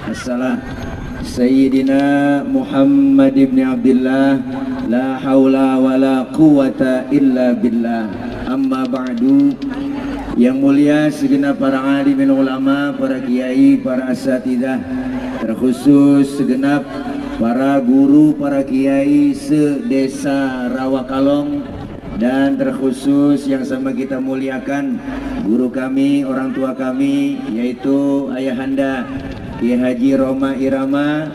Assalam Sayyidina Muhammad ibn Abdullah la haula wa la quwata illa billah. Amma ba'du. Yang mulia segenap para alimin ulama, para kiai, para asatidzah, terkhusus segenap para guru, para kiai se-Desa Rawakalong, dan terkhusus yang sama kita muliakan guru kami, orang tua kami, yaitu Ayahanda Kiai Haji Roma Irama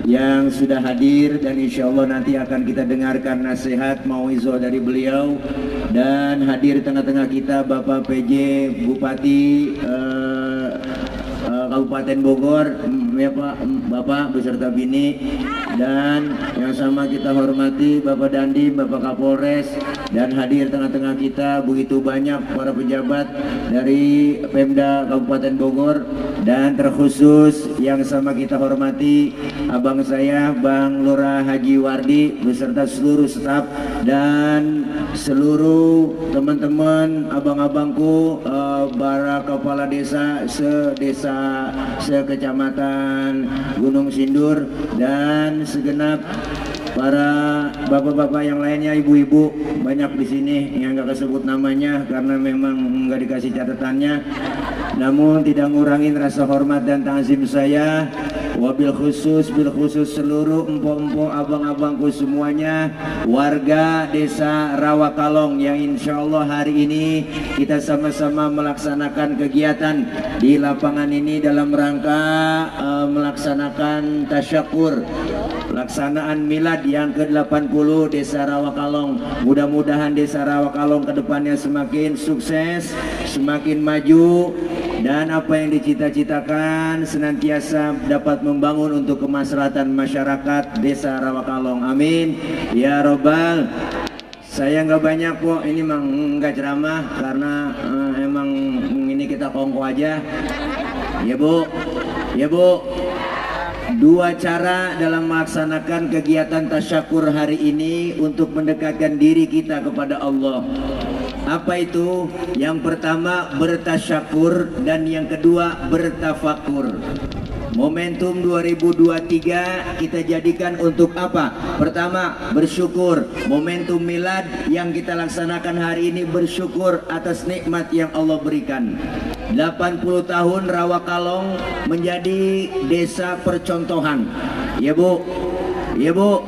yang sudah hadir, dan insya Allah nanti akan kita dengarkan nasihat mauizah dari beliau. Dan hadir tengah-tengah kita Bapak PJ Bupati Kabupaten Bogor, ya Pak, Bapak beserta bini, dan yang sama kita hormati Bapak Dandim, Bapak Kapolres, dan hadir tengah-tengah kita begitu banyak para pejabat dari Pemda Kabupaten Bogor, dan terkhusus yang sama kita hormati abang saya Bang Lurah Haji Wardi beserta seluruh staf dan seluruh teman-teman abang-abangku, para kepala desa se-desa sekecamatan Gunung Sindur, dan segenap para bapak-bapak yang lainnya, ibu-ibu banyak di sini yang nggak kesebut namanya karena memang nggak dikasih catatannya, namun tidak ngurangin rasa hormat dan ta'zim saya. Wabil khusus, bil khusus seluruh empok-empok, abang-abangku semuanya, warga Desa Rawakalong yang insya Allah hari ini kita sama-sama melaksanakan kegiatan di lapangan ini dalam rangka melaksanakan tasyakur, pelaksanaan milad yang ke-80 Desa Rawakalong. Mudah-mudahan Desa Rawakalong kedepannya semakin sukses, semakin maju, dan apa yang dicita-citakan senantiasa dapat membangun untuk kemaslahatan masyarakat Desa Rawakalong. Amin ya robbal. Saya nggak banyak kok, ini memang nggak ceramah karena emang ini kita kongko aja. Ya Bu, ya Bu. Dua cara dalam melaksanakan kegiatan tasyakur hari ini untuk mendekatkan diri kita kepada Allah. Apa itu? Yang pertama bertasyakur, dan yang kedua bertafakur. Momentum 2023 kita jadikan untuk apa? Pertama, bersyukur. Momentum milad yang kita laksanakan hari ini bersyukur atas nikmat yang Allah berikan. 80 tahun Rawakalong menjadi desa percontohan. Ya Bu, ya Bu.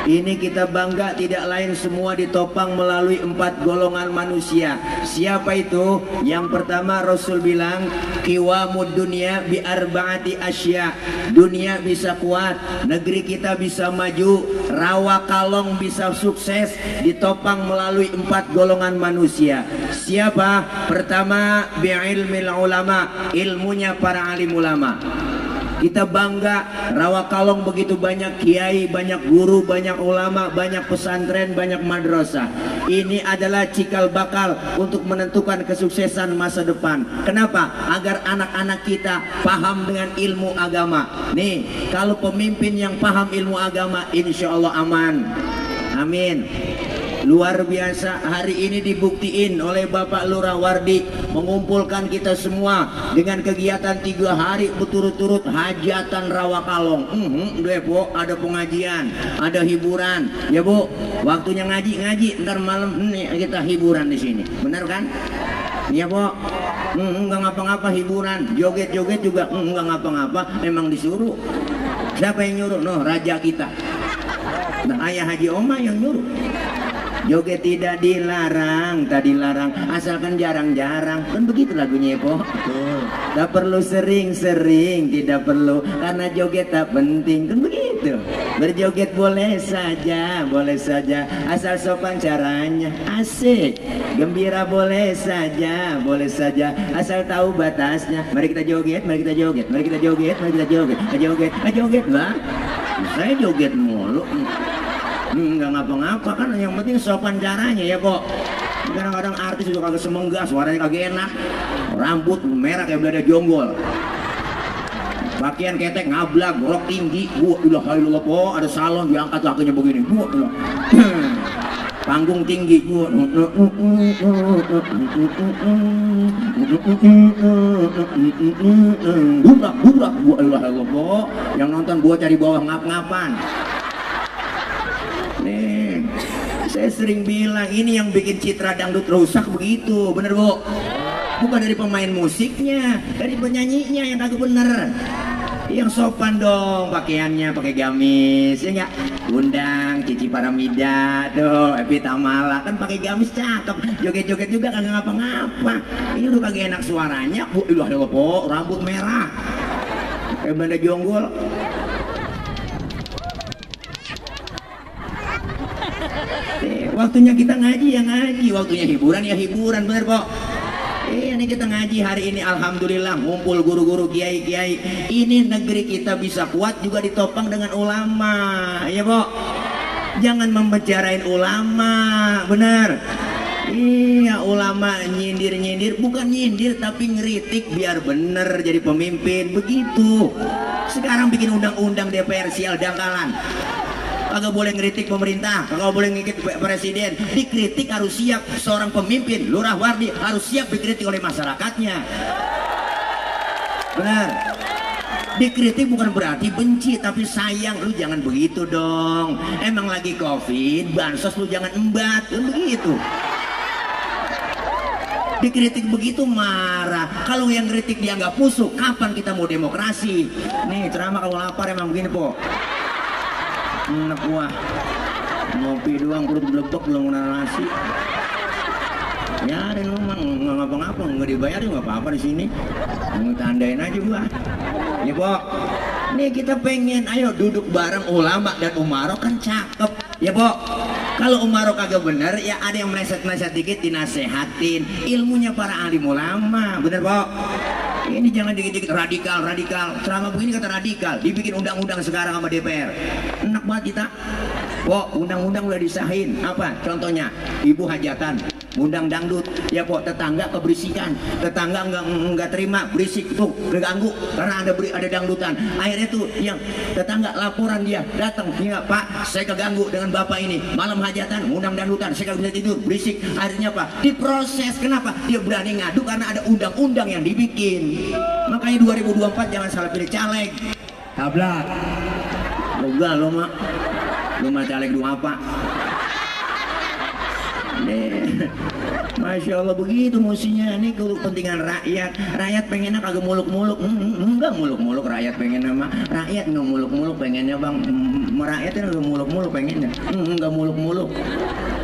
Ini kita bangga tidak lain semua ditopang melalui 4 golongan manusia. Siapa itu? Yang pertama Rasul bilang, qiwamud dunya bi arba'ati asya. Dunia bisa kuat, negeri kita bisa maju, Rawakalong bisa sukses ditopang melalui 4 golongan manusia. Siapa? Pertama, bi'ilmil ulama, ilmunya para alim ulama. Kita bangga Rawakalong begitu banyak kiai, banyak guru, banyak ulama, banyak pesantren, banyak madrasah. Ini adalah cikal bakal untuk menentukan kesuksesan masa depan. Kenapa? Agar anak-anak kita paham dengan ilmu agama. Nih, kalau pemimpin yang paham ilmu agama, insya Allah aman. Amin. Luar biasa, hari ini dibuktiin oleh Bapak Lurah Wardi mengumpulkan kita semua dengan kegiatan 3 hari berturut-turut hajatan Rawakalong. Depo, ada pengajian, ada hiburan. Ya Bu, waktunya ngaji, ntar malam nih kita hiburan di sini. Benar kan? Ya Bu, enggak ngapa-ngapa hiburan, joget-joget juga enggak ngapa-ngapa, memang disuruh. Siapa yang nyuruh? Noh, raja kita. Nah, Ayah Haji Oma yang nyuruh. Joget tidak dilarang, tak dilarang, asalkan jarang-jarang. Kan begitu lagunya Po. Tak perlu sering-sering, tidak perlu, karena joget tak penting. Kan begitu. Berjoget boleh saja, asal sopan caranya, asik. Gembira boleh saja, asal tahu batasnya. Mari kita joget, mari kita joget, mari kita joget, mari kita joget, joget lah. Saya joget mulu. Nggak ngapa-ngapa kan, yang penting sopan caranya ya kok. Kadang-kadang artis juga kagak semenggah, suaranya kagak enak, rambut merah kayak belada jonggol, pakaian ketek ngablak, rok tinggi, ilaha illallah Po, ada salon diangkat lakinya begini, panggung tinggi. Burak burak, yang nonton gua cari bawah ngap-ngapan. Nih, saya sering bilang ini yang bikin citra dangdut rusak begitu, bener Bu? Bukan dari pemain musiknya, dari penyanyinya yang kagak bener. Yang sopan dong pakaiannya, pakai gamis, ya nggak? Undang Cici Paramida, tuh Epi Tamala kan pakai gamis cakep, joget-joget juga kagak ngapa-ngapa. Ini udah kagak enak suaranya, Bu. Ilah po, rambut merah, kayak Banda Jonggol. Waktunya kita ngaji ya ngaji, waktunya hiburan ya hiburan, bener Pok. Ini kita ngaji hari ini, alhamdulillah ngumpul guru-guru, kiai-kiai. Ini negeri kita bisa kuat juga ditopang dengan ulama, ya Pok. Jangan membicarain ulama, bener. Iya, ulama nyindir-nyindir, bukan nyindir tapi ngeritik biar bener jadi pemimpin, begitu. Sekarang bikin undang-undang DPR sial dangkalan. Kagak boleh ngeritik pemerintah, kagak boleh ngikut presiden. Dikritik harus siap, seorang pemimpin, lurah wardi harus siap dikritik oleh masyarakatnya. Benar. Dikritik bukan berarti benci, tapi sayang. Lu jangan begitu dong. Emang lagi covid, bansos lu jangan embat, begitu. Dikritik begitu marah. Kalau yang kritik dianggap musuh, kapan kita mau demokrasi? Nih ceramah kalau lapar emang begini Po. Enak wah, ngopi doang perut blebek belum kena nasi. Ya ada memang nggak ngapa-ngapa, nggak dibayar juga nggak apa-apa di sini. Tandain aja gua. Ya Pok, nih kita pengen, ayo duduk bareng ulama dan umaro kan cakep. Ya Pok, kalau umaro kagak bener, ya ada yang meleset-meleset dikit dinasehatin. Ilmunya para alim ulama, bener Pok. Ini jangan dikit-dikit radikal. Ceramah begini kata radikal, dibikin undang-undang sekarang sama DPR. Enak banget kita. Pok, undang-undang udah disahin. Apa? Contohnya, ibu hajatan, undang dangdut. Ya Pok, tetangga keberisikan. Tetangga nggak terima, berisik tuh, keganggu karena ada dangdutan. Akhirnya tuh yang tetangga laporan dia datang, ya Pak, saya keganggu dengan bapak ini. Malam hajatan, undang dangdutan, saya kagak bisa tidur, berisik. Akhirnya apa? Diproses. Kenapa? Dia berani ngadu karena ada undang-undang yang dibikin. Makanya 2024 jangan salah pilih caleg. Tabrak. Enggak lo mak. Lu mah caleg dua apa? Masya Allah begitu musinya. Ini kepentingan rakyat. Rakyat pengennya kagak muluk-muluk. Enggak muluk-muluk rakyat pengennya mah. Rakyat nggak muluk-muluk pengennya bang. Merakyatnya nggak muluk-muluk pengennya. Enggak muluk-muluk.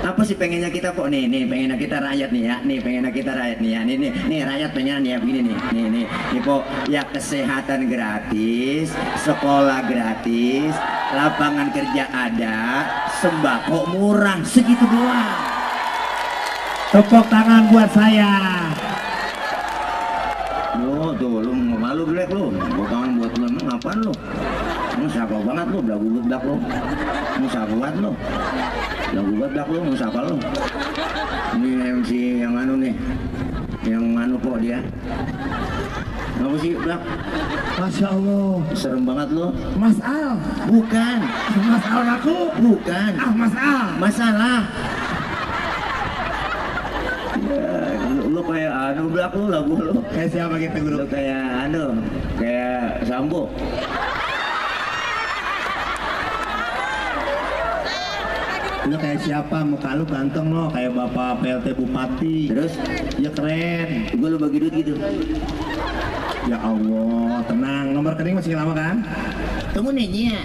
Apa sih pengennya kita kok nih pengennya kita rakyat nih ya. Nih pengennya kita rakyat nih ya. Nih rakyat pengen ya begini nih. Nih kok ya kesehatan gratis, sekolah gratis, lapangan kerja ada, sembako murah, segitu doang. Tepuk tangan buat saya. Lo tuh lu malu belek lu. Tepuk tangan buat lu, emang apaan lu? Lu siapa banget lu, belagu bedak lu. Lu siapa banget lu? Belagu bedak lu, lu siapa lu? Ini MC yang anu nih. Yang anu kok dia. Apa sih belak? Masya Allah. Serem banget lu. Mas Al. Bukan. Mas Al aku. Bukan. Mas Al. Masalah. Lu kayak anu belak lu lagu lu. Kayak siapa gitu guru? Lu kayak anu, kayak Sambo. Lu kayak siapa? Muka lu ganteng lo, kayak bapak PLT Bupati. Terus? Ya keren. Gue lu bagi duit gitu. Ya Allah, tenang. Nomor rekening masih lama kan? Kamu nanya.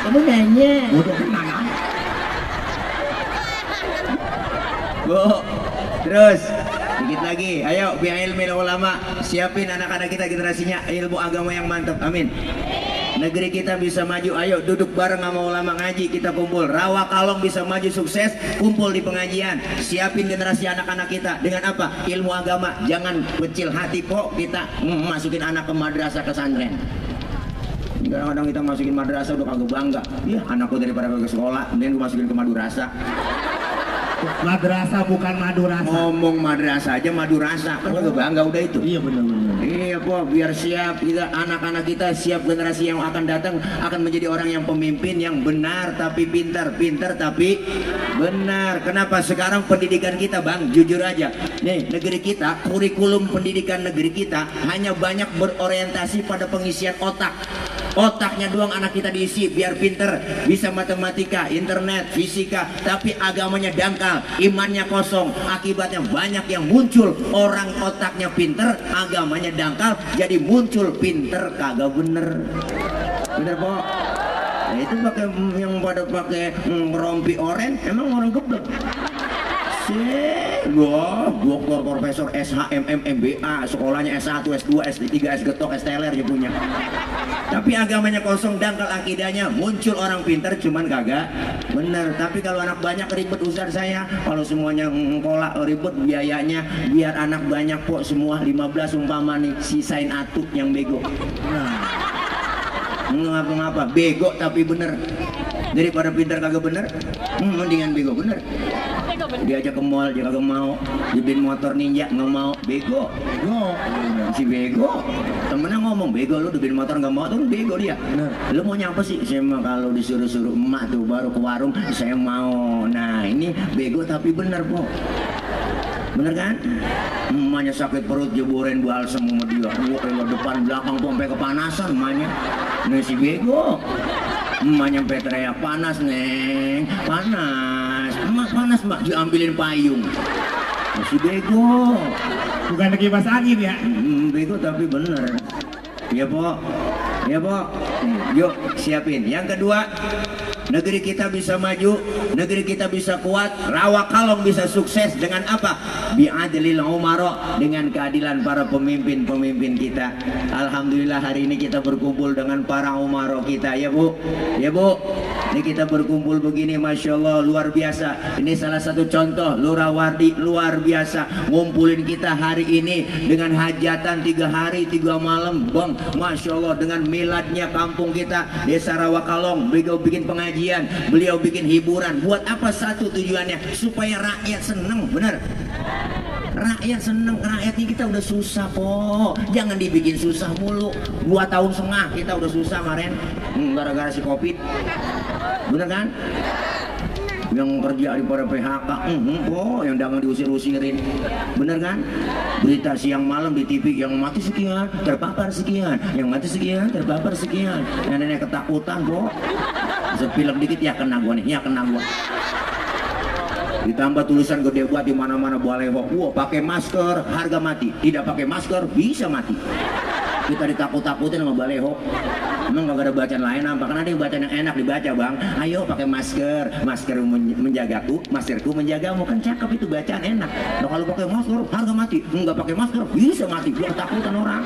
Kamu nanya. Udah tenang. Bu, terus dikit lagi. Ayo biar ilmu ulama, siapin anak-anak kita generasinya ilmu agama yang mantap. Amin. Negeri kita bisa maju. Ayo duduk bareng sama ulama ngaji, kita kumpul. Rawa Kalong bisa maju sukses, kumpul di pengajian. Siapin generasi anak-anak kita dengan apa? Ilmu agama. Jangan kecil hati kok kita masukin anak ke madrasah pesantren. Kadang-kadang kita masukin madrasah udah kagak bangga. Ya anakku daripada ke sekolah, kemudian gue masukin ke madrasah. Madrasah bukan madurasa. Ngomong madrasah aja madurasa, kan kagak bangga udah itu. Iya benar-benar. Iya ya po, biar siap kita, anak-anak kita siap, generasi yang akan datang akan menjadi orang yang pemimpin yang benar tapi pintar, pintar tapi benar. Kenapa sekarang pendidikan kita bang, jujur aja nih, negeri kita, kurikulum pendidikan negeri kita hanya banyak berorientasi pada pengisian otak. Otaknya doang anak kita diisi biar pinter, bisa matematika, internet, fisika, tapi agamanya dangkal, imannya kosong. Akibatnya banyak yang muncul orang otaknya pinter, agamanya dangkal, jadi muncul pinter kagak bener. Bener po? Nah, itu pakai yang pada pakai rompi oren, emang orang geblek. Wah, doktor, profesor, SHMM, MBA, sekolahnya S1, S2, S3, S-getok, S-teler dia punya. Tapi agamanya kosong, dangkal akidahnya, muncul orang pintar cuman kagak bener. Tapi kalau anak banyak ribet Ustaz saya, kalau semuanya kolak ribet biayanya, biar anak banyak kok semua 15 umpama nih, sisain atuh yang bego. Ngapa-ngapa, bego tapi bener. Daripada pintar kagak bener, mendingan bego bener. Diajak ke mall dia kagak mau, dibeliin motor ninja nggak mau, bego. Si bego, temennya ngomong bego, lu dibeliin motor nggak mau, tuh bego dia. Lu mau nyapa sih? Saya mah kalau disuruh-suruh emak tuh baru ke warung saya mau. Nah ini bego tapi bener po, bener kan? Emaknya sakit perut jeburin balsam sama dia, gua depan belakang tuh sampai kepanasan emaknya. Nah si bego, emaknya sampai teriak panas neng, panas. Emak panas mbak, diambilin payung. Masih bego. Bukan kipas angin ya? Bego tapi bener. Ya po, ya po. Yuk siapin. Yang kedua, negeri kita bisa maju, negeri kita bisa kuat, Rawa Kalong bisa sukses dengan apa? Bi'adlil umara, dengan keadilan para pemimpin-pemimpin kita. Alhamdulillah hari ini kita berkumpul dengan para umara kita, ya Bu. Ya Bu. Ini kita berkumpul begini, Masya Allah, luar biasa. Ini salah satu contoh, Lurah Wardi luar biasa ngumpulin kita hari ini dengan hajatan 3 hari 3 malam, bang. Masya Allah, dengan miladnya kampung kita, Desa Rawa Kalong. Beliau bikin pengajian, beliau bikin hiburan. Buat apa? Satu tujuannya, supaya rakyat seneng, bener. Rakyat seneng, rakyatnya kita udah susah po, jangan dibikin susah mulu. 2,5 tahun kita udah susah kemarin, gara-gara si Covid, bener kan? Yang kerja daripada PHK, yang dagang diusir-usirin, bener kan? Berita siang malam di TV, yang mati sekian, terpapar sekian, yang mati sekian, terpapar sekian. Yang nenek ketakutan po, sepilek dikit ya kena gua nih, ya kena gua. Ditambah tulisan gede buat di mana-mana baleho. Wah, pakai masker harga mati, tidak pakai masker bisa mati. Kita ditakut-takutin sama baleho. Emang gak ada bacaan lain apa? Kan ada yang bacaan yang enak dibaca bang. Ayo pakai masker, masker menjagaku, maskerku menjagamu, kan cakep itu bacaan enak. Nah kalau pakai masker harga mati, nggak pakai masker bisa mati. Gua ketakutan orang.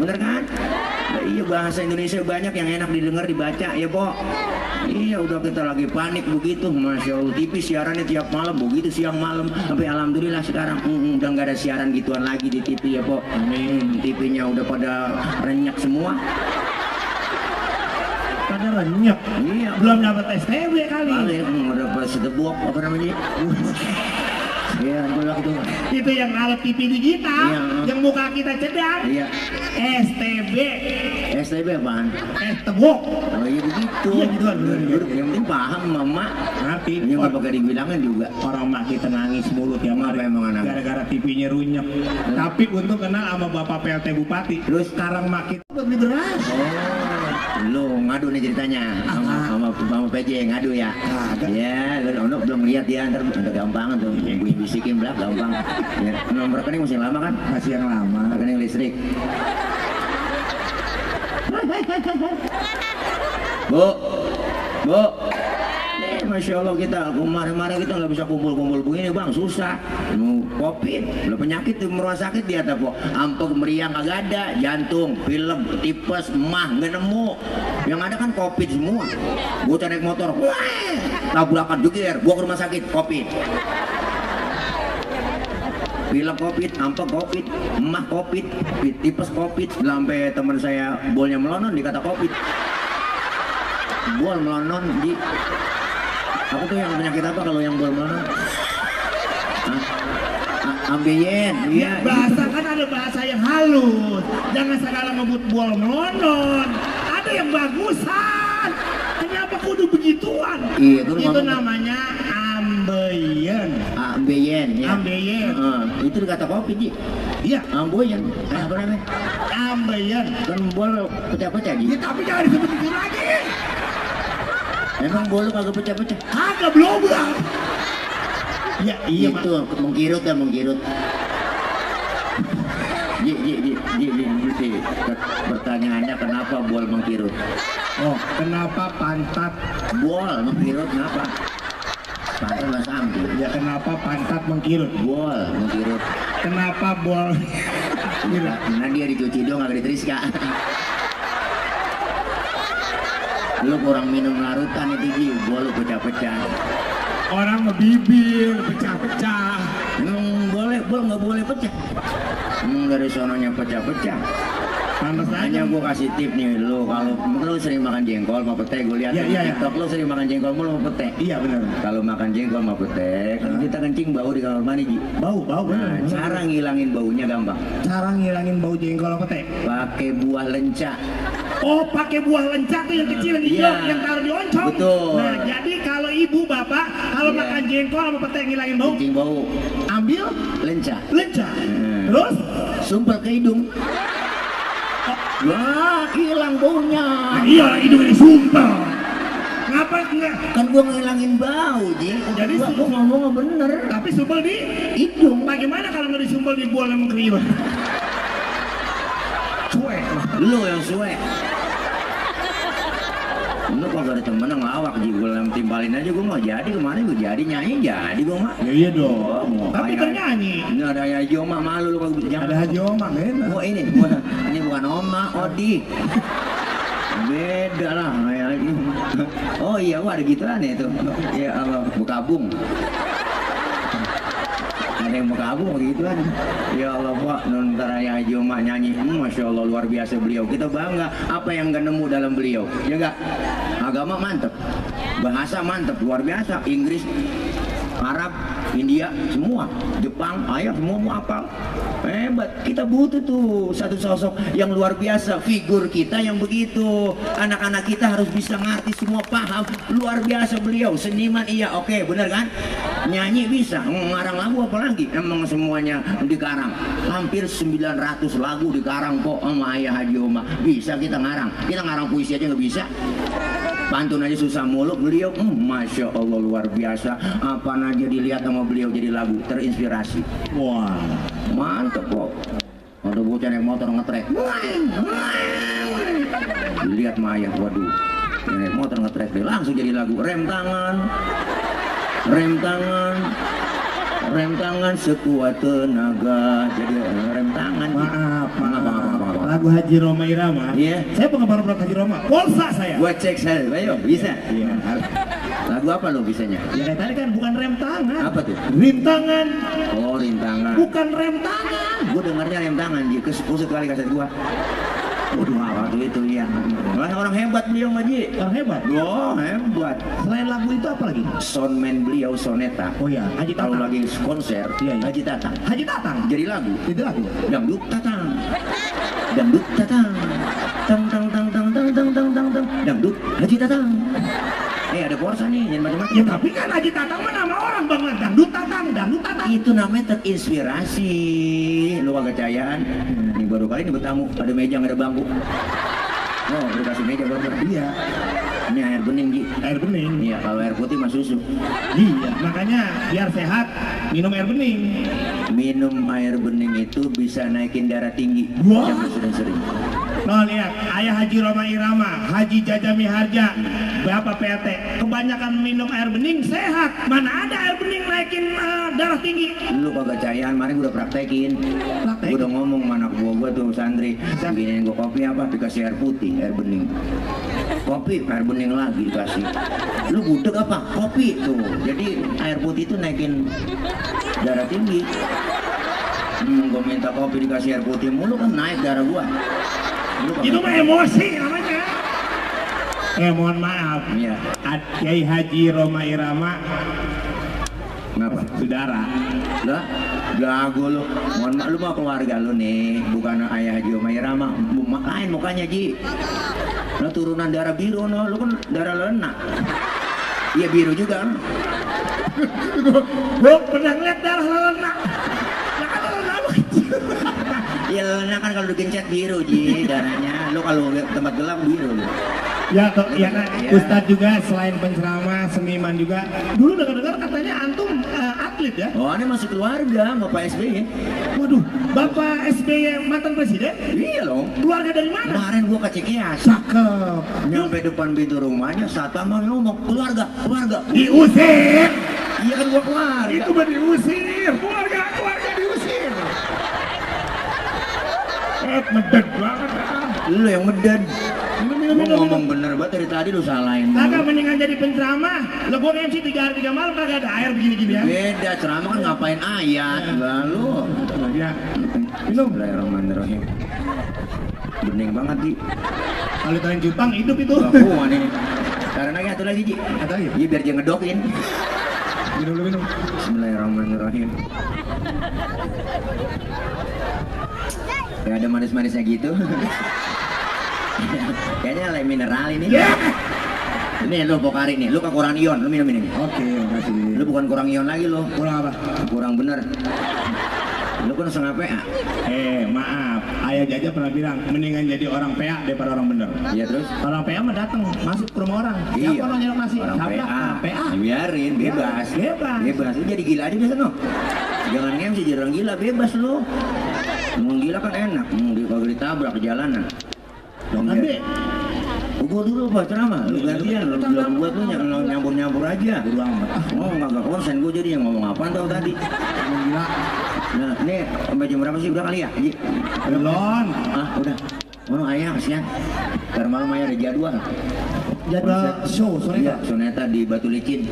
Bener kan? Nah, iya bahasa Indonesia banyak yang enak didengar dibaca ya po. Iya udah kita lagi panik begitu, Masya Allah. TV siarannya tiap malam begitu, siang malam. Sampai alhamdulillah sekarang udah nggak ada siaran gituan lagi di TV ya po. TV-nya udah pada renyak semua. Pada renyak? Iya. Belum dapat STB kali. Udah pas setebok apa namanya? Iya, itu yang alat TV digital, iya. Yang muka kita cedang. Iya. STB. STB apaan? Tebok. Oh iya begitu. Iya gitu kan. Yang penting paham mama. Nanti. Ini nggak pakai dibilangin juga. Orang mak kita nangis mulu tiap hari. Emang anak? Gara-gara TV-nya runyek. Tapi untung kenal sama bapak PLT Bupati. Terus sekarang mak kita beli beras. Lo ngadu nih ceritanya sama PJ ngadu ya. Ya, lo belum lihat ya, ntar udah gampang tuh. Gue bisikin belak gampang. Ya, nomor rekening masih lama kan? Masih yang lama. Rekening listrik. Bu, Bu. Masya Allah kita kemarin-kemarin kita nggak bisa kumpul-kumpul begini bang, susah. Covid, udah penyakit di rumah sakit dia apa? Ampek meriang kagak ada, jantung, pilek, tipes, mah nggak nemu. Yang ada kan Covid semua. Gue naik motor, wah, tabrakan jegir, gua ke rumah sakit Covid. Pilek Covid, ampek Covid, emah Covid, tipes Covid. Sampai teman saya bolnya melonon dikata Covid. Bol melonon di apa tuh yang penyakit apa kalau yang bol melonon? Ambeien, iya. Bahasa kan ada bahasa yang halus. Jangan segala ngebut bual melondon. Ada yang bagusan. Kenapa kudu begituan? Iya, itu namanya ambeien. Ambeien, ya. Ambeien. Itu kata kopi, Ji. Iya, Ambeien. Apa namanya? ambeien. Kan bol pecah-pecah, Ji. Ya, tapi jangan disebut itu lagi. Emang bol kagak pecah-pecah? Kagak blobrak. Ya, iya, Mak. Itu mengkirut dan mengkirut. Ji. Pertanyaannya kenapa bol mengkirut? Oh, kenapa pantat? Bol mengkirut kenapa? Pantat nggak sambil. Ya, kenapa pantat mengkirut? Bol mengkirut. Kenapa bol? Gila. Karena dia dicuci dong nggak diteriska. Lu kurang minum larutan itu, Ji. Bol lu pecah-pecah. Orang ngebibir, pecah-pecah. Boleh, bol nggak boleh pecah. Dari sononya pecah-pecah. Pantas aja. Hanya gue kasih tip nih, lu kalau lu sering makan jengkol sama pete, gue lihat di TikTok lu sering makan jengkol mulu sama pete. Iya, benar. Kalau makan jengkol sama pete, kan kita kencing bau di kamar mandi, Ji. Bau Nah, benar. cara ngilangin baunya gampang. Cara ngilangin bau jengkol apa teh? Pakai buah lenca. Oh, pakai buah lencak tuh yang kecil yang hijau, Iya. yang taruh di oncom. Betul. Nah, jadi kalau ibu bapak kalau Iya. makan jengkol sama pete ngilangin bau, Kencing bau ambil lenca. lencak. Terus Sumpel ke hidung. Wah, hilang baunya. nah, iya hidung disumpel. Ngapa enggak? Kan gua ngilangin bau, Ji. Jadi gua ngomongnya bener. Tapi sumpel di Hidung. bagaimana kalau nggak disumpel di buah lemon kriwet? Cuek. Lu yang suwe. Lu kagak ada temen yang ngelawak, Ji. Gua timpalin aja, gua mau jadi kemarin gua jadi nyanyi jadi gua mah. Ya iya dong. Tapi Kayak- ternyanyi. Ini ada ya Joma malu lu kalau jangan. Ada Haji Omang enak. Gua ini bukan Oma, Odi. Beda lah kayak ini. Oh iya, wah ada gituan ya itu. Ya Allah, Bekabung. Ada yang Bekabung begituan. Ya Allah, Pak, nonton ya Haji Oma nyanyi. Masya Allah, luar biasa beliau. Kita bangga apa yang nggak nemu dalam beliau. Ya enggak? Agama mantep. Bahasa mantep, luar biasa. Inggris, Arab, India, semua, Jepang, ayah semua mau hafal. Hebat, kita butuh tuh satu sosok yang luar biasa, figur kita yang begitu. Anak-anak kita harus bisa ngerti semua, paham. Luar biasa beliau, seniman iya, oke, bener kan? Nyanyi bisa, ngarang lagu apalagi? Emang semuanya dikarang. Hampir 900 lagu dikarang kok sama ayah Haji Oma. Bisa kita ngarang puisi aja nggak bisa. Pantun aja susah mulu, beliau Masya Allah luar biasa. Apa aja dilihat sama beliau jadi lagu, terinspirasi. Wah. Mantep kok. Ada bocah naik motor ngetrek. Lihat Maya, waduh. Dia naik motor ngetrek dia langsung jadi lagu. Rem tangan, rem tangan sekuat tenaga. Jadi rem tangan. Maaf. Maaf. Lagu Haji Roma Irama. Iya. Saya penggemar berat Haji Roma. Polsa saya. Gua cek saya, ayo bisa. Iya. Lagu apa lo bisanya? Ya kayak tadi kan bukan rem tangan. Apa tuh? Rintangan. Oh, rintangan. Bukan rem tangan. Gue dengarnya rem tangan, kusut kali kaset gua. Waduh, waktu itu ya. Orang hebat beliau, Maji. Orang hebat. Oh, hebat. Selain lagu itu apa lagi? Soundman beliau Soneta. Oh iya, Haji Kalau Tatang. lagi konser, Iya. Haji Tatang. Haji Tatang. Jadi lagu. Itu lagu. Dangdut Tatang. Dangdut Tatang. Tang tang tang tang tang tang tang tang tang. Dangdut Haji Tatang. Ada Korsa nih, jangan macam-macam. Ya tapi kan Haji Tatang mah nama orang Bang. Dangdut Tatang. Itu namanya terinspirasi. Lu agak cayaan. Ini baru kali ini bertamu. Ada meja nggak ada bangku. Oh, udah kasih meja baru. Iya. Ini air bening, Ji. Air bening. Iya, kalau air putih mah susu. Iya. Makanya biar sehat minum air bening. Minum air bening itu bisa naikin darah tinggi. Wah. Jangan sering-sering. Noh lihat, ayah Haji Roma Irama, Haji Jajami Harja, Bapak PT, kebanyakan minum air bening sehat. Mana ada air bening naikin darah tinggi? Lu kagak cayaan, kemarin gua udah praktekin. Praktek? Gua udah ngomong sama anak gua tuh santri, bikinin gua kopi apa? Dikasih air putih, air bening. Kopi, air bening lagi dikasih. Lu gudeg apa? Kopi tuh. Jadi air putih itu naikin darah tinggi. Gua minta kopi dikasih air putih mulu kan naik darah gua. Itu mah emosi namanya. Mohon maaf. Iya. Kiai Haji Roma Irama Ngapa? Saudara. Lah, gago lu. Mohon maaf, lu mau keluarga lu nih, bukan ayah Haji Roma Irama. Lain mukanya Ji. Lu turunan darah biru no, lu kan darah lenak. Iya biru juga kan. Gue pernah ngeliat darah lenak. Nah kan lenak lu kecil. Iya lenak kan kalau digencet biru Ji darahnya. Lu kalau tempat gelap biru lu. Ya, ya kan, Ya. Ustadz juga selain penceramah, seniman juga. Dulu dengar-dengar katanya antum atlet ya? Oh ini masih keluarga sama Pak SBY. Waduh, Bapak SBY mantan presiden? Iya loh. Keluarga dari mana? Kemarin gua ke Cikias. Cakep. Nyampe depan pintu rumahnya, satpam mau ngomong keluarga. Diusir. Iya kan gua keluarga. Itu mah diusir. Keluarga diusir. Meded banget. Lu yang medad. Minum. Gua ngomong bener banget dari tadi lu salahin. Kagak mendingan jadi penceramah. Lo gua MC 3 hari 3 malam kagak ada air begini-gini ya. Beda ceramah kan ngapain ayat. Lalu. Ya. Minum. Bismillahirrahmanirrahim. Bening banget Ji. Kalau tanya Jepang hidup itu. Gua nih. Karena lagi satu lagi Ji. Ada ya? Iya biar dia ngedokin. Minum. Bismillahirrahmanirrahim. Ya ada manis-manisnya gitu. Kayaknya lem mineral ini. Ya. Ini lu Pokari nih, lu kekurangan ion, lu minum ini. Oke, makasih. Lu bukan kurang ion lagi lu. Kurang apa? Kurang bener. Lu kan setengah PA. Maaf, ayah Jaja pernah bilang mendingan jadi orang PA daripada orang bener. Iya terus? Orang PA mah datang masuk ke rumah orang. Iya. Siapa orang nyerok nasi? Orang Sabrak, PA. orang PA. Biarin, bebas. Bebas. Lu jadi gila aja biasa no. Jangan MC jadi orang gila, bebas lu. Ngomong gila kan enak, kalau ditabrak ke jalanan. Kan be. Gua dulu Pak ceramah, lu gantian, lu bilang buat lu nyampur-nyampur aja. Bodo amat. Oh nggak konsen gua jadi yang ngomong apaan tau tadi. Ngomong gila. Nah ini sampai jam berapa sih udah kali ya? Ji? Belum. Ah udah. Oh ayah kasihan. Ntar malam ayah ada jadwal. Jadwal show Iya, soneta. soneta di Batu Licin.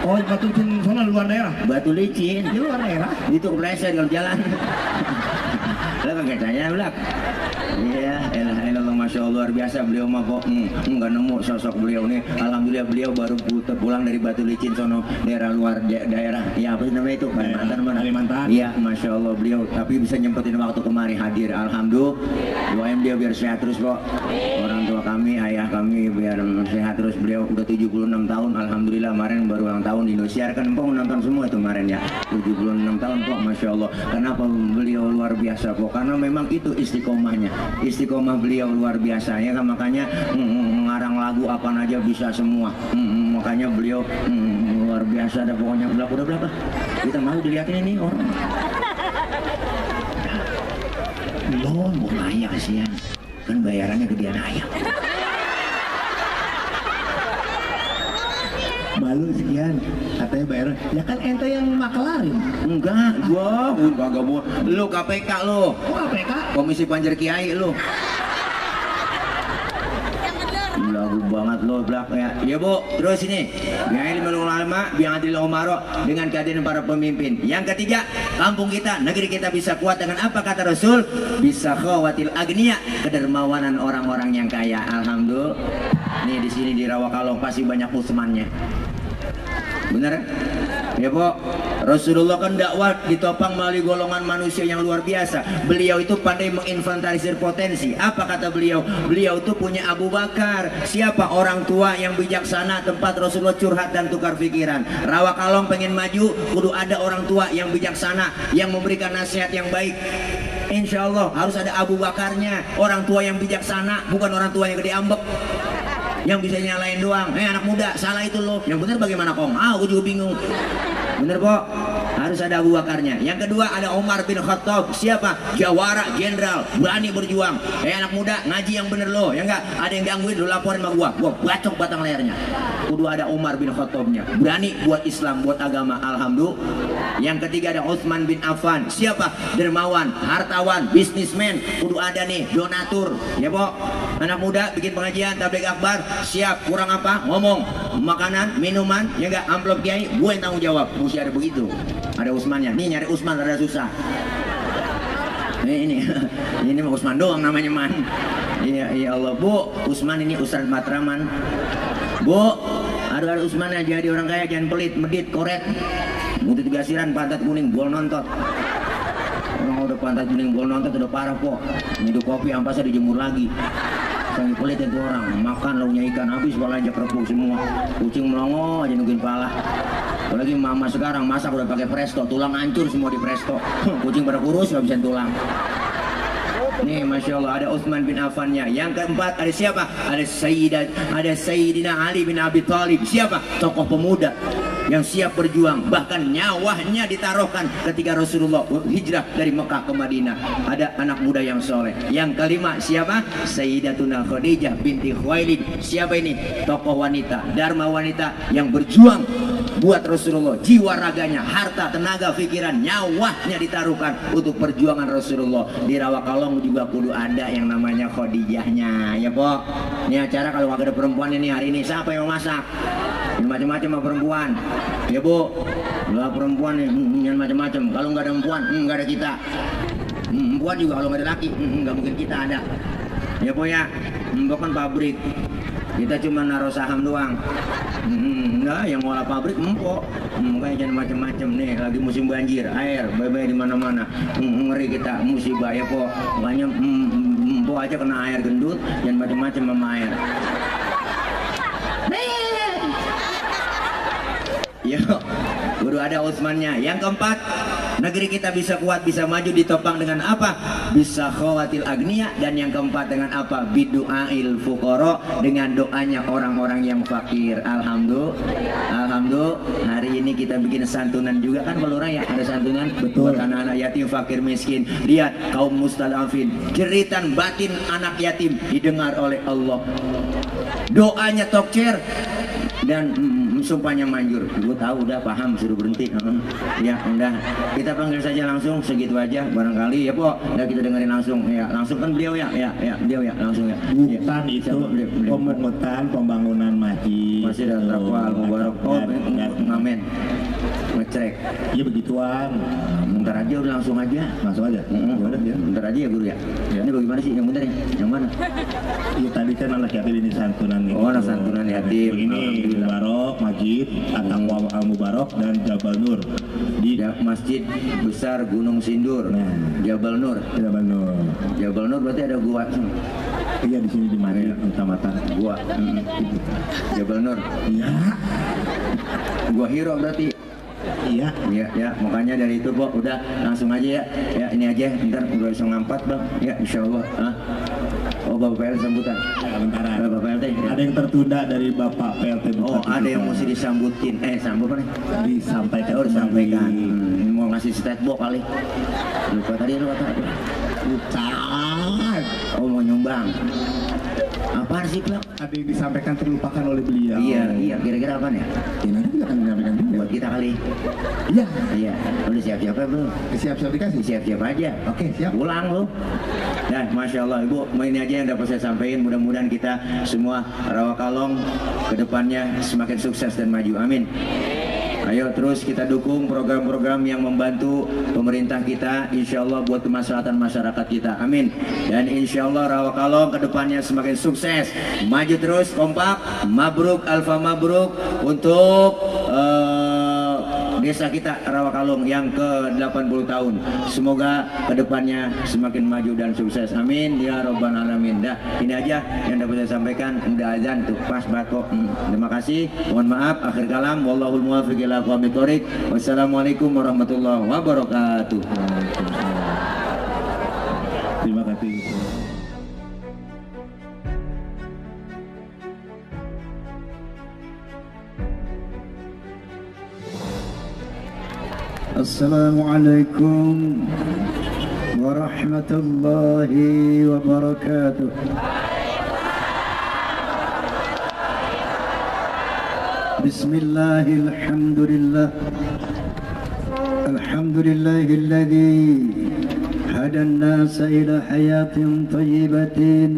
Oh, Batu Licin sana luar daerah. Batu Licin. Di luar daerah. Itu kepleset kalau jalan. Lah kagak tanya belak. Iya, elah masya Allah luar biasa beliau mah kok nggak nemu sosok beliau nih. Alhamdulillah beliau baru pulang dari Batu Licin sono daerah luar daerah. Ya apa sih namanya itu? Kalimantan mana? Kalimantan. Iya, masya Allah beliau tapi bisa nyempetin waktu kemari hadir. Alhamdulillah. Doain dia biar sehat terus kok. Orang tua kami, ayah kami biar sehat terus. Beliau udah 76 tahun. Alhamdulillah kemarin baru ulang tahun di Indosiar kan Pok nonton semua itu kemarin ya. 76 tahun kok masya Allah. Kenapa beliau luar biasa kok? Karena memang itu istiqomahnya. Istiqomah beliau luar biasa ya kan makanya mengarang lagu apa aja bisa semua. Makanya beliau luar biasa ada pokoknya udah berapa kita mau dilihatin ini orang belum mau ayah kasihan kan bayarannya gedean ayah. Malu sekian. Katanya bayar. Ya kan ente yang makelarin. Enggak kagak mau lu KPK lu Oh, APK? Komisi Panjer Kiai lu lagu banget lo belak ya. Ya Bu, terus ini biang ilmu ulama, biang adil umaro dengan kehadiran para pemimpin. Yang ketiga, kampung kita, negeri kita bisa kuat dengan apa kata Rasul? Bisa khawatil agniya, kedermawanan orang-orang yang kaya. Alhamdulillah. Nih di sini di Rawakalong pasti banyak Usmannya. Bener? Ya Bu, Rasulullah kan dakwah ditopang melalui golongan manusia yang luar biasa. Beliau itu pandai menginventarisir potensi. Apa kata beliau? Beliau itu punya Abu Bakar. Siapa? Orang tua yang bijaksana, tempat Rasulullah curhat dan tukar pikiran. Rawakalong pengen maju, kudu ada orang tua yang bijaksana, yang memberikan nasihat yang baik. Insya Allah harus ada Abu Bakarnya, orang tua yang bijaksana, bukan orang tua yang gede ambek yang bisa nyalain doang. Anak muda salah itu loh, yang benar bagaimana kong? Aku juga bingung. Bener Pok, harus ada Abu Bakarnya. Yang kedua ada Umar bin Khattab. Siapa? Jawara, jenderal, berani berjuang. Anak muda ngaji yang bener loh, ya enggak? Ada yang gangguin lu laporin sama gua bacok batang lehernya. Kudu ada Umar bin Khattabnya, berani buat Islam, buat agama. Alhamdulillah. Yang ketiga ada Utsman bin Affan. Siapa? Dermawan, hartawan, bisnismen. Kudu ada nih donatur, ya Pok. Anak muda bikin pengajian tabligh akbar, siap. Kurang apa? Ngomong. Makanan, minuman, ya enggak? Amplop kiai, gue yang tanggung jawab. Mesti ada begitu. Ada Usmannya. Nih nyari Usman rada susah. Ini mah Usman doang namanya man. Iya ya Allah Bu, Usman ini Ustaz Matraman. Bu, ada Usman yang jadi orang kaya jangan pelit, medit, koret. Untuk gasiran pantat kuning gol nontot. Orang udah pantat kuning gol nontot udah parah po. Minum kopi ampasnya dijemur lagi. Sangi pelit itu orang makan launya ikan habis pala aja kerupuk semua. Kucing melongo aja nungguin pala. Apalagi mama sekarang masak udah pakai presto, tulang hancur semua di presto. Kucing pada kurus gak bisa tulang. Nih Masya Allah ada Utsman bin Affannya. Yang keempat ada siapa? Ada Sayyidina Ali bin Abi Thalib. Siapa? Tokoh pemuda yang siap berjuang, bahkan nyawanya ditaruhkan ketika Rasulullah hijrah dari Mekah ke Madinah. Ada anak muda yang soleh. Yang kelima siapa? Sayyidatuna Khadijah binti Khuwailid. Siapa ini? Tokoh wanita, dharma wanita yang berjuang buat Rasulullah. Jiwa raganya, harta, tenaga, pikiran, nyawanya ditaruhkan untuk perjuangan Rasulullah. Di Rawakalong juga kudu ada yang namanya Khadijahnya, ya po. Ini acara kalau nggak ada perempuan ini hari ini siapa yang masak? Ini macam-macam sama perempuan, ya bu. Lah perempuan nih, yang macam-macam. Kalau nggak ada perempuan, nggak ada kita. Perempuan juga kalau nggak ada laki, nggak mungkin kita ada. Ya po ya, bukan pabrik. Kita cuma naruh saham doang. Enggak, yang ngolah pabrik empok. Makanya jangan macam-macam nih. Lagi musim banjir, air, bye-bye di mana-mana. Ngeri kita musibah ya po. Makanya empok aja kena air gendut, jangan macam-macam sama air. Yo, guru ada Utsmannya. Yang keempat, negeri kita bisa kuat, bisa maju ditopang dengan apa? Bisa khawatil agniya. Dan yang keempat dengan apa? Bidu'ail fuqara, dengan doanya orang-orang yang fakir. Alhamdulillah. Hari ini kita bikin santunan juga kan kalau ya ada santunan buat anak-anak yatim, fakir, miskin. Lihat kaum mustadafin, jeritan batin anak yatim didengar oleh Allah. Doanya tokcer dan sumpahnya manjur. Gue tahu udah paham, suruh berhenti. Ya udah kita panggil saja langsung segitu aja barangkali ya po. Udah kita dengerin langsung ya. Langsung kan beliau ya beliau ya langsung ya. Bukan ya. Itu pemungutan pembangunan masjid. Masih ada Rakwal Mubarak. Oh ngamen ngecek. Iya begituan. Bentar aja udah langsung aja. Langsung aja. Udah ya. Bentar aja ya guru ya. Ini bagaimana sih yang bener ya? Yang mana? Iya tadi kan anak yatim ini santunan ini. Oh anak santunan yatim. Ini Mubarak Masjid At-Taqwa Al-Mubarak dan Jabal Nur di Masjid Besar Gunung Sindur. Nah, Jabal Nur. Jabal Nur berarti ada gua. Iya di sini di mana? Kecamatan gua. Jabal Nur. Iya. Gua Hiro berarti. Iya. Ya, makanya dari itu Pok, udah langsung aja ya. Ya ini aja, ntar udah 04 Bang. Ya insyaallah. Oh Bapak PLT sambutan. Ya, bentar. Bapak PLT. Ya. Ada yang tertunda dari Bapak PLT. Oh ada yang mesti disambutin. Sambut apa nih? Disampaikan. Oh disampaikan. Mau ngasih statbox kali. Lupa tadi lu kata. Bukan. Oh mau nyumbang. Apaan sih Bang? Ada yang disampaikan terlupakan oleh beliau. Iya. Kira-kira apaan ya? Ya nanti kita akan menyampaikan juga. Buat kita kali. Iya. Udah siap-siap ya belum? Siap-siap dikasih. Siap-siap aja. Oke, siap. Pulang lu. Nah, Masya Allah Ibu, ini aja yang dapat saya sampaikan. Mudah-mudahan kita semua Rawakalong kedepannya semakin sukses dan maju. Amin. Ayo terus kita dukung program-program yang membantu pemerintah kita, insya Allah buat kemaslahatan masyarakat kita. Amin. Dan insya Allah Rawakalong kedepannya semakin sukses, maju terus, kompak. Mabruk, alfa mabruk untuk desa kita Rawakalong yang ke-80 tahun. Semoga kedepannya semakin maju dan sukses. Amin ya robbal alamin. Dah, ini aja yang dapat saya sampaikan. Udah azan tuh pas bako. Terima kasih. Mohon maaf akhir kalam. Wallahul muwaffiq ila aqwamit thoriq. Wassalamualaikum warahmatullahi wabarakatuh. Terima kasih. Assalamualaikum warahmatullahi wabarakatuh. Bismillahil hamdulillah. Alhamdulillahilladzi hadan nasa ila hayatin thayyibatin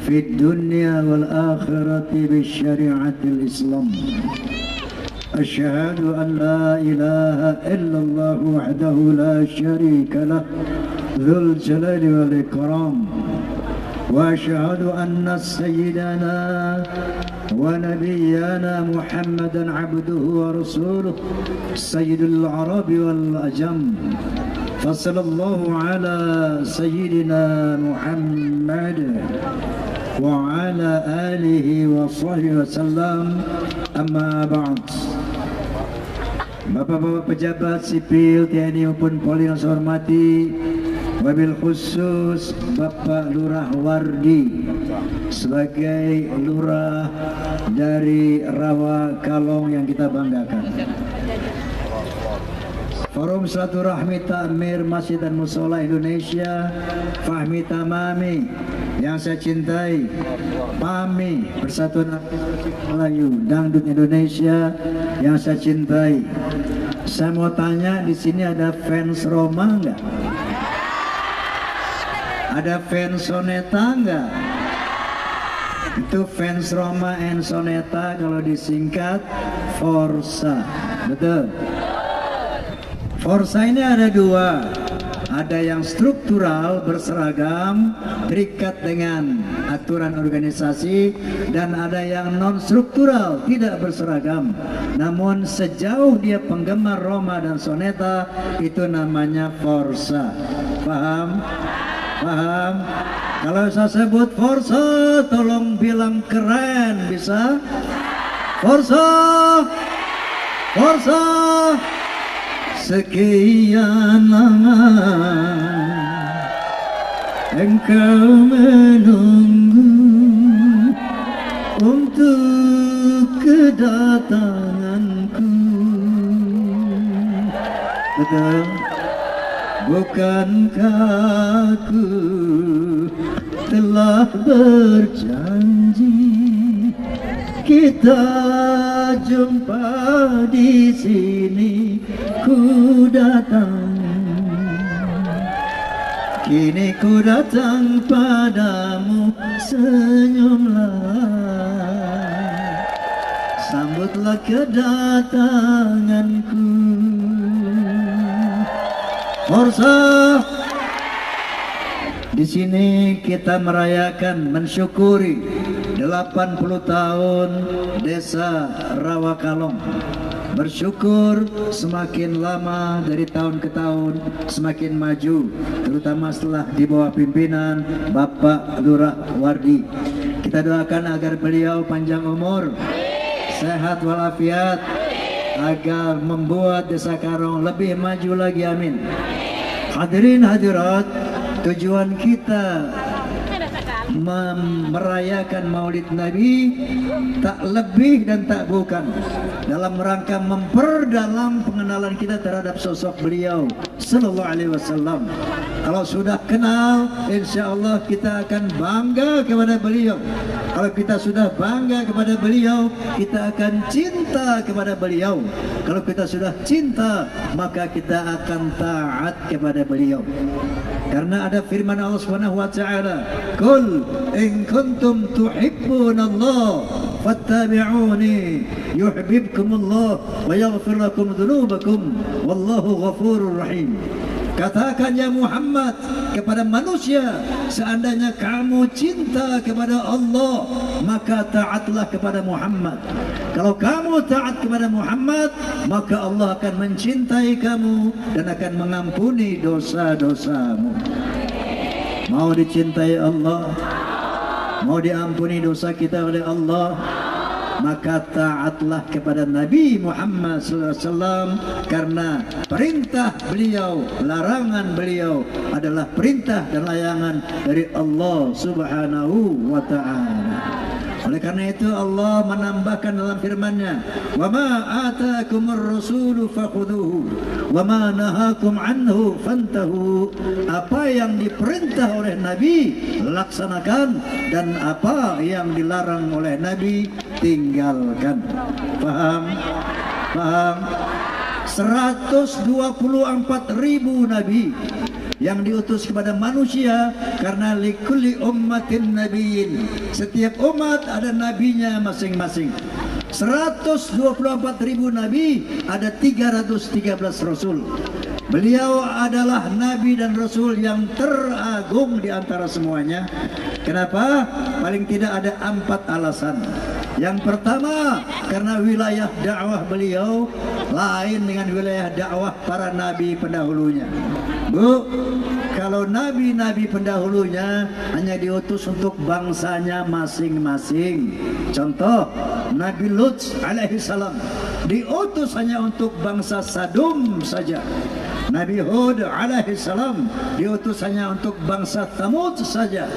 fid dunya wal akhirati bisyari'atil Islam. أشهد أن لا إله إلا الله وحده لا شريك له ذو الجلال والإكرام وأشهد أن سيدنا ونبينا محمدا عبده ورسوله سيد العرب والعجم فصلى الله على سيدنا محمد وعلى آله وصحبه وسلم. Amma ba'd. Bapak-bapak pejabat sipil TNI maupun Polri yang saya hormati, wabil khusus Bapak Lurah Wardi sebagai lurah dari Rawa Kalong yang kita banggakan. Forum Silaturahmi Takmir Masjid dan Musola Indonesia, Fahmi Tamami yang saya cintai, PAMI Persatuan Melayu Dangdut Indonesia yang saya cintai. Saya mau tanya, di sini ada fans Roma enggak? Ada fans Soneta enggak? Itu fans Roma and Soneta kalau disingkat Forza, betul? Forza ini ada dua, ada yang struktural berseragam terikat dengan aturan organisasi, dan ada yang non struktural tidak berseragam namun sejauh dia penggemar Roma dan Soneta itu namanya Forza. Paham? Paham? Kalau saya sebut Forza tolong bilang keren, bisa? Forza! Forza! Sekian lama engkau menunggu untuk kedatanganku. Betul? Bukankah aku telah berjanji kita jumpa di sini, ku datang. Kini ku datang padamu, senyumlah, sambutlah kedatanganku. Forza! Di sini kita merayakan, mensyukuri 80 tahun Desa Rawa Kalong. Bersyukur semakin lama dari tahun ke tahun semakin maju, terutama setelah di bawah pimpinan Bapak Lurah Wardi. Kita doakan agar beliau panjang umur, sehat walafiat, agar membuat Desa Kalong lebih maju lagi, amin. Hadirin hadirat, tujuan kita merayakan Maulid Nabi tak lebih dan tak bukan dalam rangka memperdalam pengenalan kita terhadap sosok beliau Sallallahu Alaihi Wasallam. Kalau sudah kenal, insya Allah kita akan bangga kepada beliau. Kalau kita sudah bangga kepada beliau, kita akan cinta kepada beliau. Kalau kita sudah cinta, maka kita akan taat kepada beliau. Karena ada firman Allah Subhanahu wa taala, "Qul in kuntum tuhibbunallah fattabi'uni yuhibbukumullah wa yaghfir lakum dzunubakum wallahu ghafurur rahim." Katakan ya Muhammad kepada manusia, seandainya kamu cinta kepada Allah, maka taatlah kepada Muhammad. Kalau kamu taat kepada Muhammad, maka Allah akan mencintai kamu dan akan mengampuni dosa-dosamu. Mau dicintai Allah, mau diampuni dosa kita oleh Allah, maka taatlah kepada Nabi Muhammad SAW, karena perintah beliau, larangan beliau adalah perintah dan layangan dari Allah Subhanahu wa ta'ala. Oleh karena itu Allah menambahkan dalam firman-Nya, "Wa ma ataakumur rasulu fakhudhuhu wa ma nahakum anhu fantahu." Apa yang diperintah oleh Nabi laksanakan, dan apa yang dilarang oleh Nabi tinggalkan. Paham? Paham? 124.000 nabi yang diutus kepada manusia, karena likulli ummatin nabiyyin, setiap umat ada nabinya masing-masing. 124.000 nabi, ada 313 rasul. Beliau adalah Nabi dan Rasul yang teragung di antara semuanya. Kenapa? Paling tidak ada 4 alasan. Yang pertama, karena wilayah dakwah beliau lain dengan wilayah dakwah para nabi pendahulunya. Bu, kalau nabi-nabi pendahulunya hanya diutus untuk bangsanya masing-masing. Contoh, Nabi Lut alaihissalam diutus hanya untuk bangsa Sadum saja. Nabi Hud alaihissalam diutus hanya untuk bangsa Thamud saja.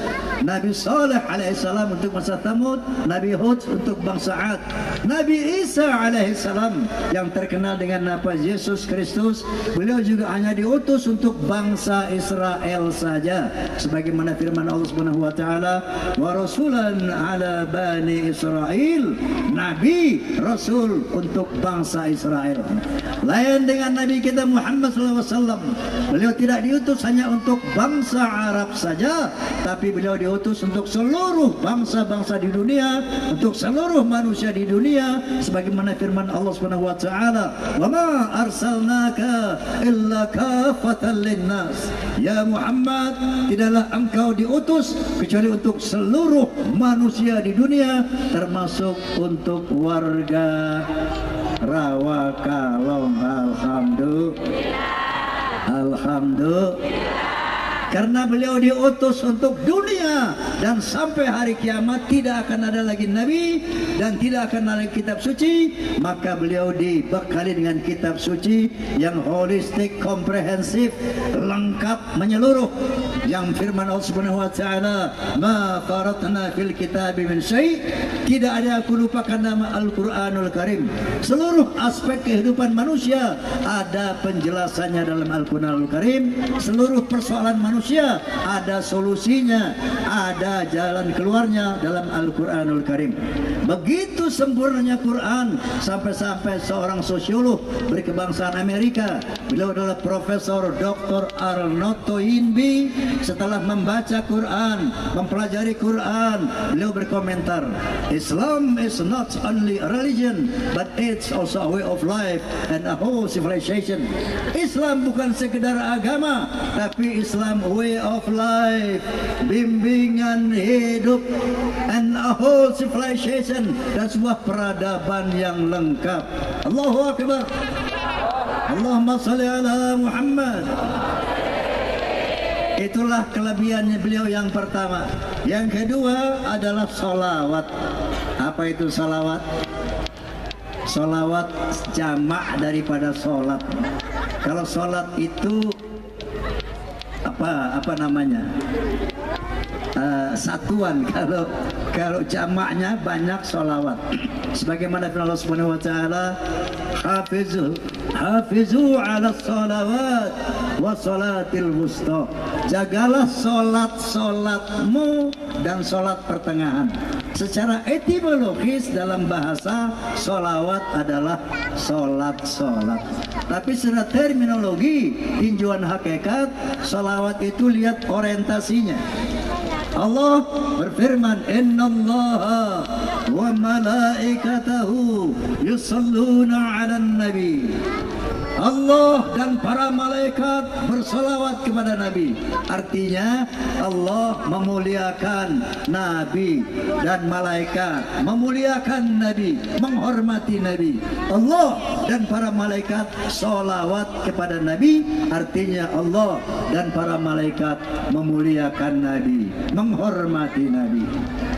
Nabi Saleh alaihissalam untuk bangsa Thamud, Nabi Hud untuk bangsa Ad. Nabi Isa alaihissalam yang terkenal dengan nama Yesus Kristus, beliau juga hanya diutus untuk bangsa Israel saja. Sebagaimana firman Allah Subhanahu wa taala, "Wa rasulan ala bani Israel." Nabi, rasul untuk bangsa Israel. Lain dengan Nabi kita Muhammad SAW, beliau tidak diutus hanya untuk bangsa Arab saja, tapi beliau diutus untuk seluruh bangsa-bangsa di dunia, untuk seluruh manusia di dunia, sebagaimana firman Allah Subhanahu wa taala, "Wa ma arsalnaka illa kafatan linnas." Ya Muhammad, tidaklah engkau diutus kecuali untuk seluruh manusia di dunia, termasuk untuk warga Rawakalong. Alhamdulillah. Karena beliau diutus untuk dunia, dan sampai hari kiamat tidak akan ada lagi nabi dan tidak akan ada lagi kitab suci, maka beliau dibekali dengan kitab suci yang holistik, komprehensif, lengkap, menyeluruh, yang firman Allah Subhanahu wa taala, "Ma faratna fil kitabi min syai'." Tidak ada aku lupakan nama Al-Qur'anul Karim. Seluruh aspek kehidupan manusia ada penjelasannya dalam Al-Qur'anul Karim. Seluruh persoalan manusia ada solusinya, ada jalan keluarnya dalam Al-Quranul Karim. Begitu sempurnanya Quran, sampai-sampai seorang sosiolog berkebangsaan Amerika, beliau adalah Profesor Dr. Arnold Toynbee, setelah membaca Quran, mempelajari Quran, beliau berkomentar, "Islam is not only a religion, but it's also a way of life and a whole civilization." Islam bukan sekedar agama, tapi Islam way of life, bimbingan hidup, and a whole civilization, dan sebuah peradaban yang lengkap. Allahu Akbar. Allahumma salli ala Muhammad. Itulah kelebihannya beliau yang pertama. Yang kedua adalah salawat. Apa itu salawat? Salawat jamak daripada sholat. Kalau sholat itu apa namanya, satuan. Kalau jamaknya banyak sholawat. Sebagaimana firman Allah Subhanahu wa taala, hafizu ala sholawat wa salatil wusta. Jagalah solatmu dan solat pertengahan. Secara etimologis dalam bahasa, sholawat adalah solat. Tapi secara terminologi, tinjauan hakikat, sholawat itu lihat orientasinya. Allah berfirman, "Innallaha wa malaikatahu yusalluna 'alan nabi." Allah dan para malaikat bersolawat kepada Nabi. Artinya Allah memuliakan Nabi, dan malaikat memuliakan Nabi, menghormati Nabi. Allah dan para malaikat solawat kepada Nabi, artinya Allah dan para malaikat memuliakan Nabi, menghormati Nabi.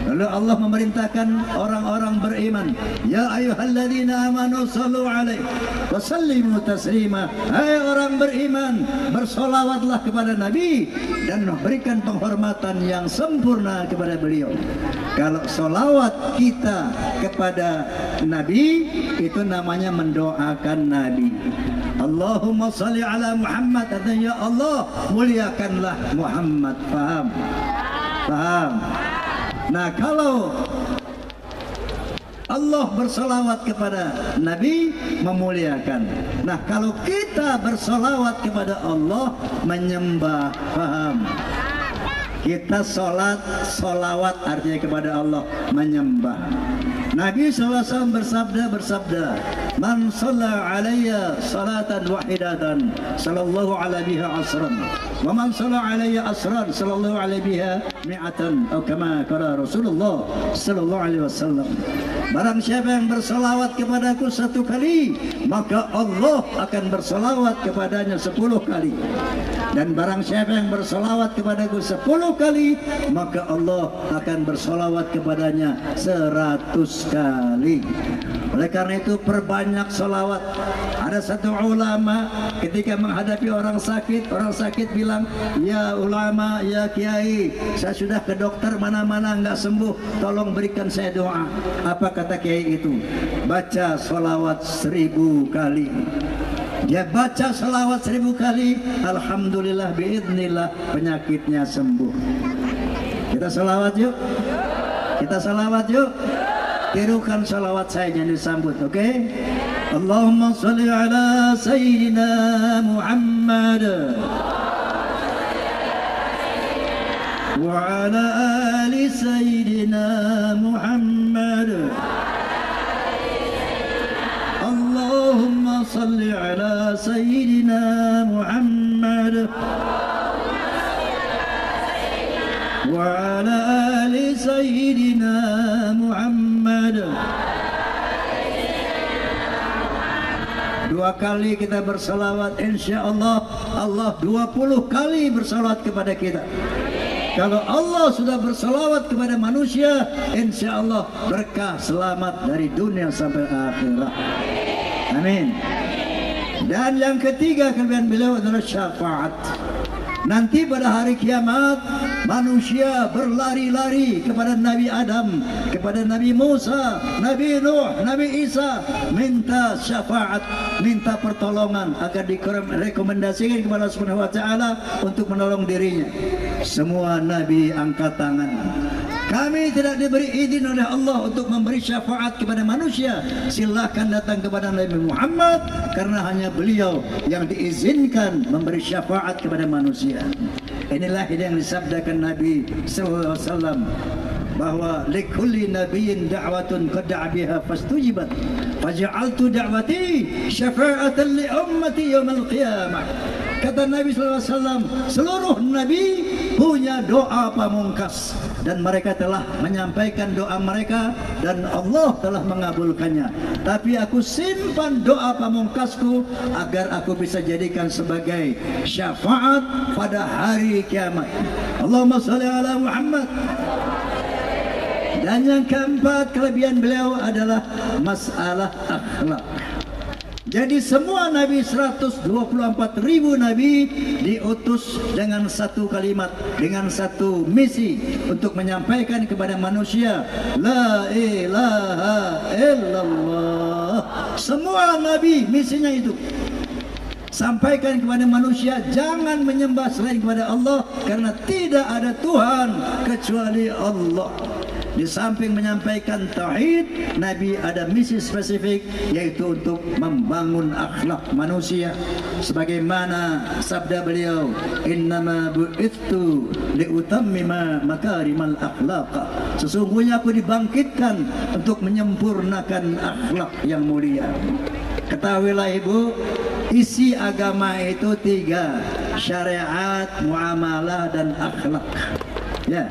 Lalu Allah memerintahkan orang-orang beriman, "Ya ayyuhalladzina amanu shallu alaihi wa sallimu taslima." Hai orang beriman, bersolawatlah kepada Nabi dan berikan penghormatan yang sempurna kepada beliau. Kalau solawat kita kepada Nabi, itu namanya mendoakan Nabi. Allahumma salli ala Muhammad, artinya ya Allah, muliakanlah Muhammad. Paham? Nah, kalau Allah bersolawat kepada Nabi, memuliakan. Nah, kalau kita bersolawat kepada Allah, menyembah. Paham? Kita solawat artinya kepada Allah, menyembah. Nabi SAW bersabda, "Man shalla alayya salatan wahidatan, sallallahu alaihi asran, wa man shalla alayya asran, sallallahu alaihi mi'atan." Atau kama qala Rasulullah sallallahu alaihi wasallam. Barang siapa yang bersalawat kepadaku 1 kali, maka Allah akan bersalawat kepadanya 10 kali. Dan barang siapa yang bersalawat kepadaku 10 kali, maka Allah akan bersalawat kepadanya 100 kali. Oleh karena itu perbanyak salawat. Ada satu ulama ketika menghadapi orang sakit bilang, "Ya ulama, ya kiai, saya sudah ke dokter mana-mana nggak sembuh, tolong berikan saya doa." Apa kata kiai itu? Baca salawat 1000 kali. Dia baca salawat 1000 kali, alhamdulillah biidznillah penyakitnya sembuh. Kita salawat yuk. Kita salawat yuk. Tirukan salawat saya yang disambut, oke? Allahumma salli ala Sayyidina Muhammad wa ala ali Sayyidina Muhammad. Allahumma salli ala Sayyidina Muhammad wa ala ali Sayyidina Muhammad. 2 kali kita bersalawat, insya Allah Allah 20 kali bersalawat kepada kita. Kalau Allah sudah bersalawat kepada manusia, insya Allah berkah selamat dari dunia sampai akhirat. Amin. Dan yang ketiga kelebihan beliau adalah syafaat. Nanti pada hari kiamat manusia berlari-lari kepada Nabi Adam, kepada Nabi Musa, Nabi Nuh, Nabi Isa, minta syafaat, minta pertolongan agar direkomendasikan kepada Allah Subhanahu wa taala untuk menolong dirinya. Semua nabi angkat tangan. Kami tidak diberi izin oleh Allah untuk memberi syafaat kepada manusia. Silakan datang kepada Nabi Muhammad, karena hanya beliau yang diizinkan memberi syafaat kepada manusia. Inilah yang disabdakan Nabi sallallahu alaihi wasallam, bahwa likulli nabiyyin da'watun qad da'a biha fastujibat faj'altu da'wati syafa'atan li ummati yaumil qiyamah. Kata Nabi sallallahu alaihi wasallam, seluruh nabi punya doa pamungkas dan mereka telah menyampaikan doa mereka dan Allah telah mengabulkannya. Tapi aku simpan doa pamungkasku agar aku bisa jadikan sebagai syafaat pada hari kiamat. Allahumma shalli ala Muhammad. Dan yang keempat kelebihan beliau adalah masalah akhlak. Jadi semua nabi, 124.000 nabi diutus dengan satu kalimat, dengan satu misi untuk menyampaikan kepada manusia la ilaha illallah. Semua nabi misinya itu, sampaikan kepada manusia jangan menyembah selain kepada Allah, karena tidak ada Tuhan kecuali Allah. Di samping menyampaikan tauhid, Nabi ada misi spesifik, yaitu untuk membangun akhlak manusia. Sebagaimana sabda beliau, "Innama bu'ithtu liutammima makarimal akhlaq." Sesungguhnya aku dibangkitkan untuk menyempurnakan akhlak yang mulia. Ketahuilah ibu, isi agama itu 3, syariat, muamalah, dan akhlak. Ya,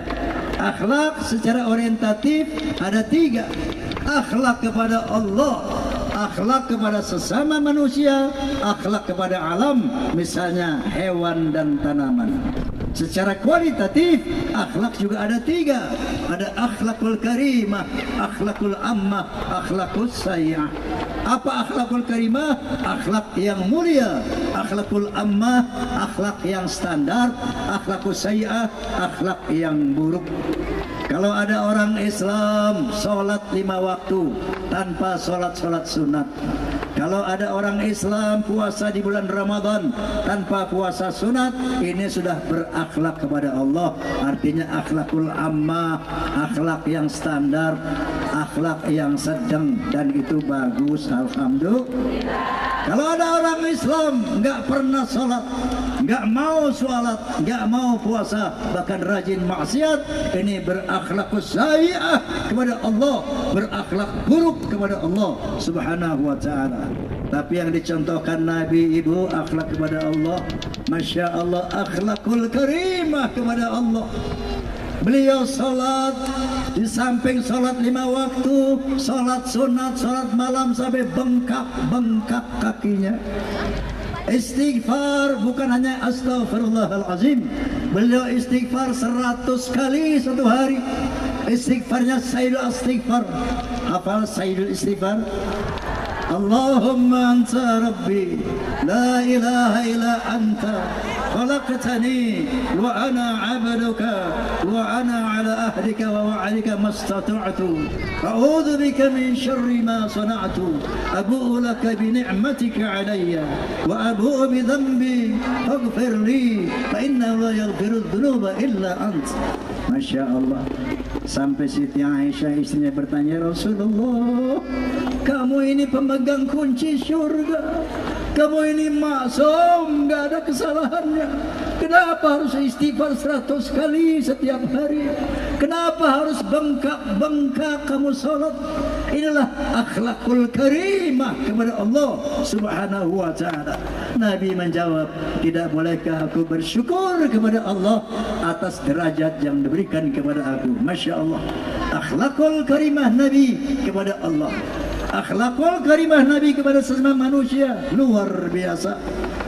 akhlak secara orientatif ada 3. Akhlak kepada Allah, akhlak kepada sesama manusia, akhlak kepada alam, misalnya hewan dan tanaman. Secara kualitatif akhlak juga ada 3. Ada akhlakul karimah, akhlakul ammah, akhlakus sayyah. Apa akhlakul karimah? Akhlak yang mulia. Akhlakul ammah, akhlak yang standar. Akhlakus sayyah, akhlak yang buruk. Kalau ada orang Islam sholat 5 waktu tanpa sholat sunat. Kalau ada orang Islam puasa di bulan Ramadan tanpa puasa sunat, ini sudah berakhlak kepada Allah. Artinya akhlakul ammah, akhlak yang standar, akhlak yang sedang, dan itu bagus, alhamdulillah. Kalau ada orang Islam nggak pernah sholat, nggak mau sholat, nggak mau puasa, bahkan rajin maksiat, ini berakhlakus sayyi'ah kepada Allah, berakhlak buruk kepada Allah Subhanahu wa ta'ala. Tapi yang dicontohkan Nabi ibu akhlak kepada Allah, Masya Allah, akhlakul karimah kepada Allah. Beliau sholat, di samping sholat 5 waktu, sholat sunat, sholat malam sampai bengkak kakinya. Istighfar bukan hanya astaghfirullahalazim, beliau istighfar 100 kali satu hari. Istighfarnya Sayyidul Istighfar. Hafal Sayyidul Istighfar? Allahumma anta rabbi la ilaha illa anta khalaqtani wa ana 'abduka wa ana 'ala ahdika wa wa'dika mastata'tu a'udzu bika min syarri ma sana'tu abu'u laka bi ni'matika 'alayya wa abu'u bi dhanbi faghfir li fa innahu la yaghfiru dhunuba illa ant. Masya Allah. Sampai Siti Aisyah istrinya bertanya, Rasulullah, kamu ini pemegang kunci surga, kamu ini maksum, nggak ada kesalahannya. Kenapa harus istighfar 100 kali setiap hari? Kenapa harus bengkak kamu sholat? Inilah akhlakul karimah kepada Allah Subhanahu wa ta'ala. Nabi menjawab, tidak bolehkah aku bersyukur kepada Allah atas derajat yang diberikan kepada aku? Masya Allah. Akhlakul karimah Nabi kepada Allah, akhlakul karimah Nabi kepada sesama manusia luar biasa.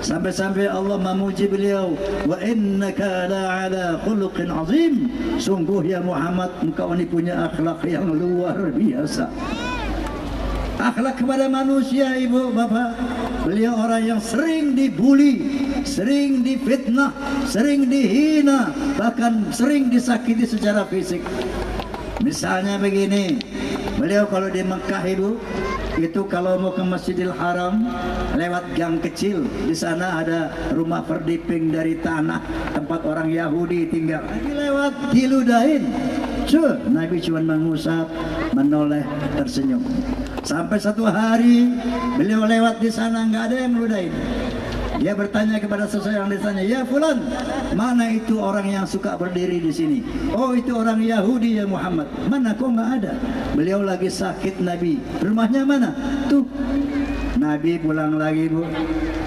Sampai-sampai Allah memuji beliau, wa innaka la ala khuluqin azim. Sungguh ya Muhammad, engkau ini punya akhlak yang luar biasa. Akhlak kepada manusia ibu bapak, beliau orang yang sering dibuli, sering difitnah, sering dihina, bahkan sering disakiti secara fisik. Misalnya begini, beliau kalau di Mekah ibu, itu kalau mau ke Masjidil Haram lewat gang kecil, di sana ada rumah perdiping dari tanah tempat orang Yahudi tinggal. Nabi lewat diludahin, Nabi cuma mengusap, menoleh, tersenyum. Sampai satu hari beliau lewat di sana nggak ada yang meludahin. Dia bertanya kepada seseorang di sana, ya fulan, mana itu orang yang suka berdiri di sini? Oh itu orang Yahudi ya Muhammad. Mana kok nggak ada? Beliau lagi sakit Nabi. Rumahnya mana? Tuh. Nabi pulang lagi bu,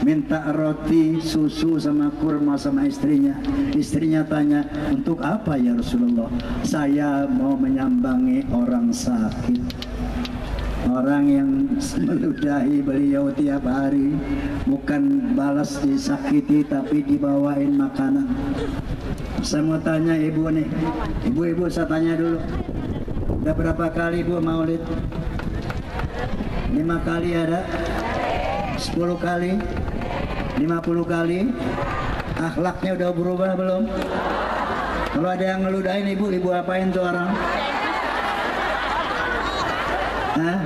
minta roti, susu sama kurma sama istrinya. Istrinya tanya, untuk apa ya Rasulullah? Saya mau menyambangi orang sakit. Orang yang meludahi beliau tiap hari, bukan balas disakiti tapi dibawain makanan. Saya mau tanya ibu nih, ibu-ibu saya tanya dulu, udah berapa kali ibu maulid? 5 kali ada? 10 kali? 50 kali? Akhlaknya udah berubah belum? Kalau ada yang ngeludahin ibu, ibu apain tuh orang? Hah?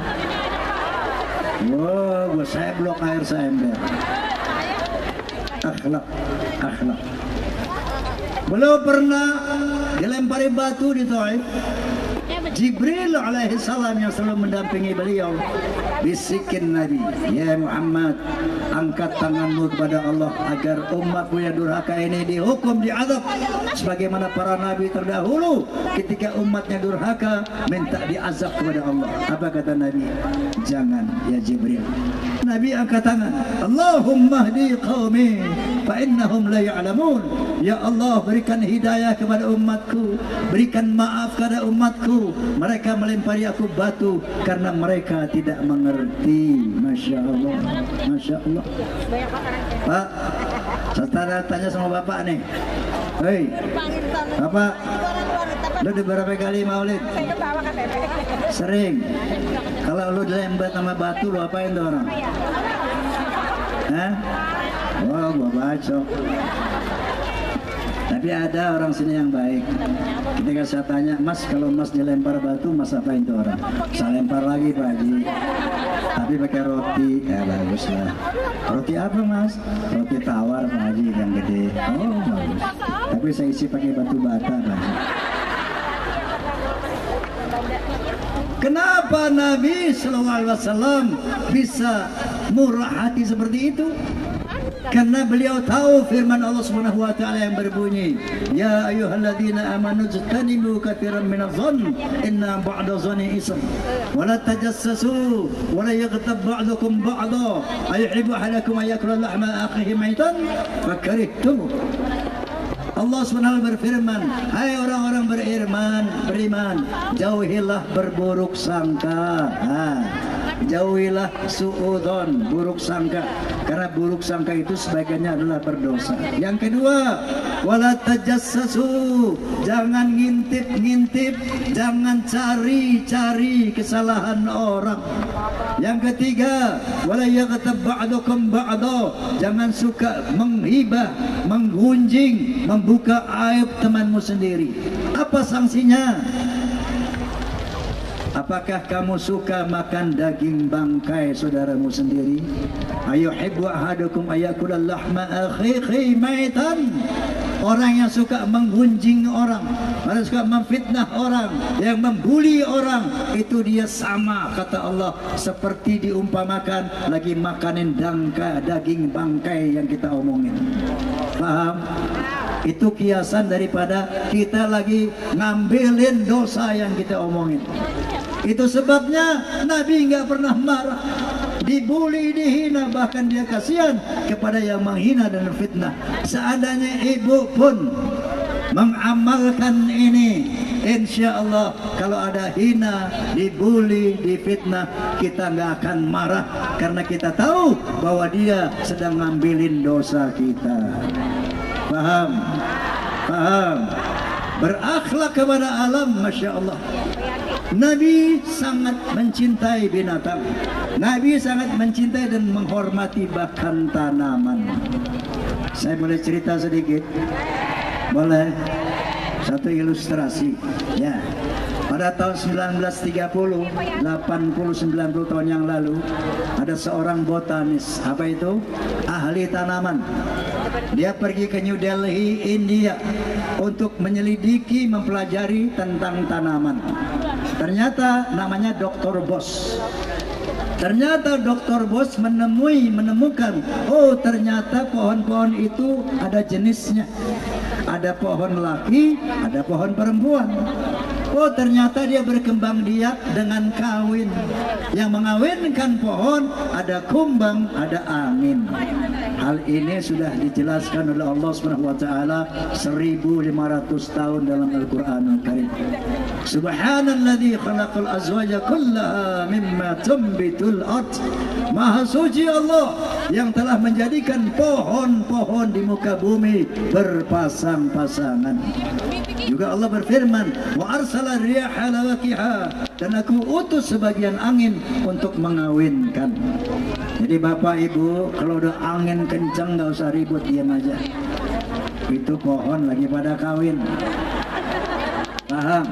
Wow, saya blok air saya ember. Akhlak. Belum pernah dilempari batu di Taif. Jibril alaihi salam yang selalu mendampingi beliau bisikin Nabi, ya Muhammad, angkat tanganmu kepada Allah agar umatmu yang durhaka ini dihukum, diazab sebagaimana para nabi terdahulu ketika umatnya durhaka minta diazab kepada Allah. Apa kata Nabi? Jangan ya Jibril. Nabi angkat tangan, Allahumma hdi qaumi fa innahum la ya'lamun. Ya Allah, berikan hidayah kepada umatku, berikan maaf kepada umatku, mereka melempari aku batu karena mereka tidak mengerti. Masya Allah, Masya Allah. Pak, saya tanya sama bapak nih, hei bapak, lu udah berapa kali maulid? Sering. Kalau lu dilempar sama batu, lu apain tuh orang? Hah? Wah, gua bacok. Tapi ada orang sini yang baik. Ketika saya tanya, Mas, kalau Mas dilempar batu, Mas apain tuh orang? Saya lempar lagi Pak Haji, tapi pakai roti. Ya bagus lah. Roti apa Mas? Roti tawar Pak Haji yang gede. Oh bagus. Tapi saya isi pakai batu bata Pak Haji. Kenapa Nabi SAW bisa murah hati seperti itu? Karena beliau tahu firman Allah Subhanahu wa taala yang berbunyi, ya ayyuhalladzina amanu jtanibu katsiran minadh-dhann inna ba'da dhanni ism wa la tajassasu wa la yaghtab ba'dukum ba'dha ayuhibbu ahadukum ayakula lahma akhihi maitan fakarihtum. Allah SWT berfirman, hai orang-orang beriman, jauhilah berburuk sangka. Jauhilah su'udon, buruk sangka, karena buruk sangka itu sebagiannya adalah berdosa. Yang kedua, wala tajassasu, jangan ngintip-ngintip, jangan cari-cari kesalahan orang. Yang ketiga, wala yaghtab ba'dukum ba'dha, jangan suka menghibah, menggunjing, membuka aib temanmu sendiri. Apa sanksinya? Apakah kamu suka makan daging bangkai saudaramu sendiri? Ayuhibbu ahadukum ayakula lahma akhihi maitan. Orang yang suka menggunjing orang, orang suka memfitnah orang, yang membuli orang, itu dia sama kata Allah seperti diumpamakan lagi makanin daging bangkai yang kita omongin. Paham? Itu kiasan daripada kita lagi ngambilin dosa yang kita omongin. Itu sebabnya Nabi nggak pernah marah, dibuli, dihina, bahkan dia kasihan kepada yang menghina dan fitnah. Seandainya ibu pun mengamalkan ini, insya Allah kalau ada hina, dibuli, difitnah, kita nggak akan marah karena kita tahu bahwa dia sedang ngambilin dosa kita. Paham? Paham? Berakhlak kepada alam, masya Allah. Nabi sangat mencintai binatang. Nabi sangat mencintai dan menghormati bahkan tanaman. Saya boleh cerita sedikit? Boleh? Satu ilustrasi. Ya. Pada tahun 1930, 80-90 tahun yang lalu, ada seorang botanis. Apa itu? Ahli tanaman. Dia pergi ke New Delhi, India, untuk menyelidiki, mempelajari tentang tanaman. Ternyata namanya Dr. Bos. Ternyata Dr. Bos menemukan, oh ternyata pohon-pohon itu ada jenisnya. Ada pohon laki, ada pohon perempuan. Oh ternyata dia berkembang biak dengan kawin. Yang mengawinkan pohon ada kumbang, ada angin. Hal ini sudah dijelaskan oleh Allah SWT 1500 tahun dalam Al-Quranul Karim. Subhanalladzi khalaqal azwaja kullaha mimma tumbitul ard. Maha suci Allah yang telah menjadikan pohon-pohon di muka bumi berpasang-pasangan. Juga Allah berfirman, wa arsala riyaha lawaqiha, dan aku utus sebagian angin untuk mengawinkan. Jadi bapak ibu, kalau udah angin kencang nggak usah ribut, diam aja. Itu pohon lagi pada kawin. Paham?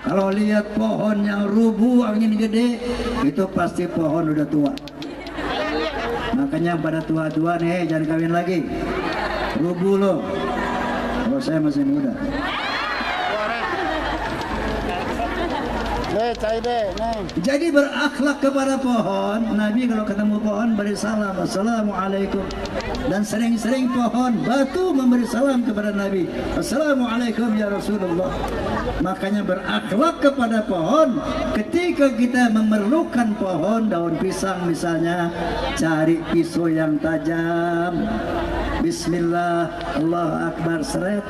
Kalau lihat pohon yang rubuh, angin gede, itu pasti pohon udah tua. Makanya pada tua-tua nih jangan kawin lagi. Rubuh loh. Kalau saya masih muda. Jadi berakhlak kepada pohon. Nabi kalau ketemu pohon beri salam, assalamualaikum. Dan sering-sering pohon batu memberi salam kepada Nabi, assalamualaikum ya Rasulullah. Makanya berakhlak kepada pohon. Ketika kita memerlukan pohon, daun pisang misalnya, cari pisau yang tajam. Bismillah, Allahu Akbar, seret.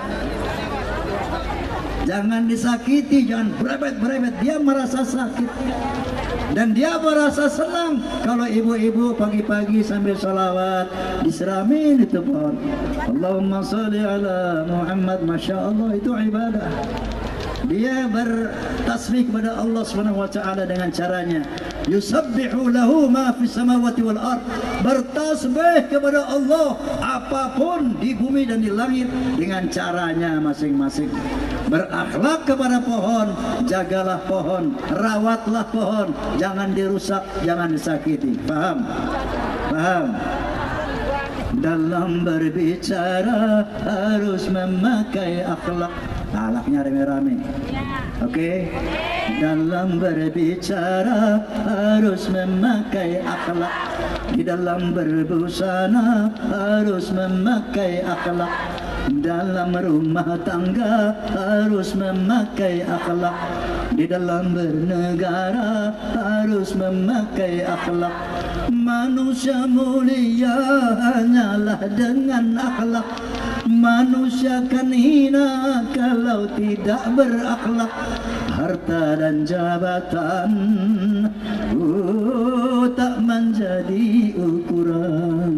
Jangan disakiti, jangan berebet-berebet. Dia merasa sakit dan dia merasa senang kalau ibu-ibu pagi-pagi sambil sholawat disiramin itu pohon. Allahumma sholli ala Muhammad, masya Allah, itu ibadah. Dia bertasbih kepada Allah SWT dengan caranya, yusabbihu lahu ma fis samawati wal ard, bertasbih kepada Allah apapun di bumi dan di langit dengan caranya masing-masing. Berakhlak kepada pohon, jagalah pohon, rawatlah pohon, jangan dirusak, jangan disakiti. Paham? Paham? Dalam berbicara harus memakai akhlak. Akhlaknya rame-rame. Oke. Dalam berbicara harus memakai akhlak. Di dalam berbusana harus memakai akhlak. Dalam rumah tangga harus memakai akhlak. Di dalam bernegara harus memakai akhlak. Manusia mulia hanyalah dengan akhlak. Manusia kan hina kalau tidak berakhlak. Harta dan jabatan tak menjadi ukuran.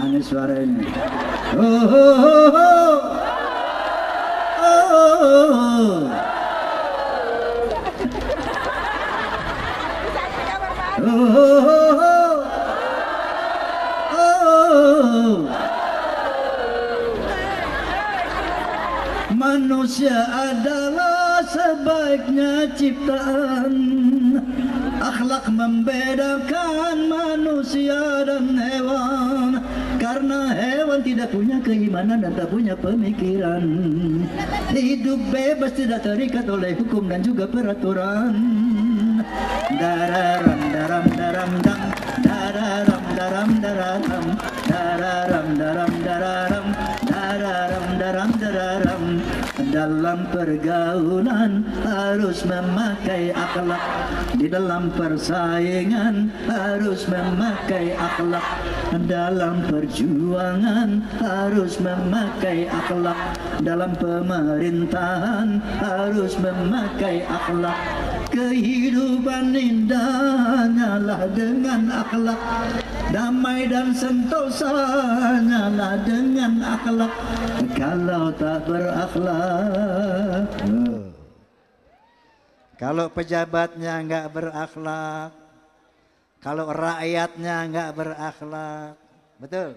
Ini suara ini. Manusia adalah sebaiknya ciptaan. Akhlak membedakan manusia dan hewan. Karena hewan tidak punya keimanan dan tak punya pemikiran. Hidup bebas tidak terikat oleh hukum dan juga peraturan. Dararam daram daram dam, dararam daram dararam, dararam daram dararam, dararam daram dararam. Dalam pergaulan harus memakai akhlak. Di dalam persaingan harus memakai akhlak. Dalam perjuangan harus memakai akhlak. Dalam pemerintahan harus memakai akhlak. Kehidupan indah hanyalah dengan akhlak. Damai dan sentosa hanyalah dengan akhlak. Kalau tak berakhlak, kalau pejabatnya enggak berakhlak, kalau rakyatnya enggak berakhlak, betul,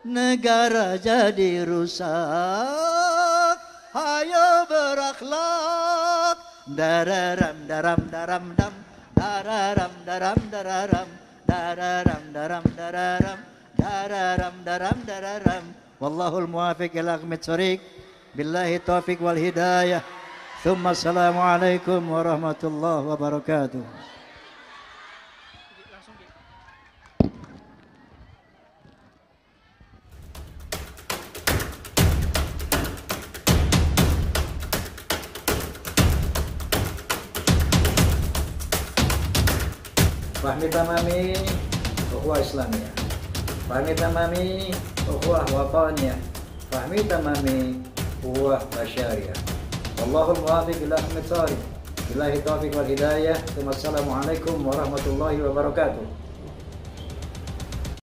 negara jadi rusak. Ayo berakhlak. Dararam daram daram dam, dararam daram dararam, dararam daram dararam, dararam daram dararam. Wallahul muwafiq ila aqwamit thoriq. Billahi taufiq wal hidayah. Tsumma assalamualaikum warahmatullahi wabarakatuh. Fahmi tamami ukhuwah Islamiyah. Fahmi tamami ukhuwah wataniyah. Fahmi tamami ukhuwah masyariah. Wallahul muwafiq ila aqwamit thoriq. Billahi taufiq wal hidayah. Wassalamualaikum warahmatullahi wabarakatuh.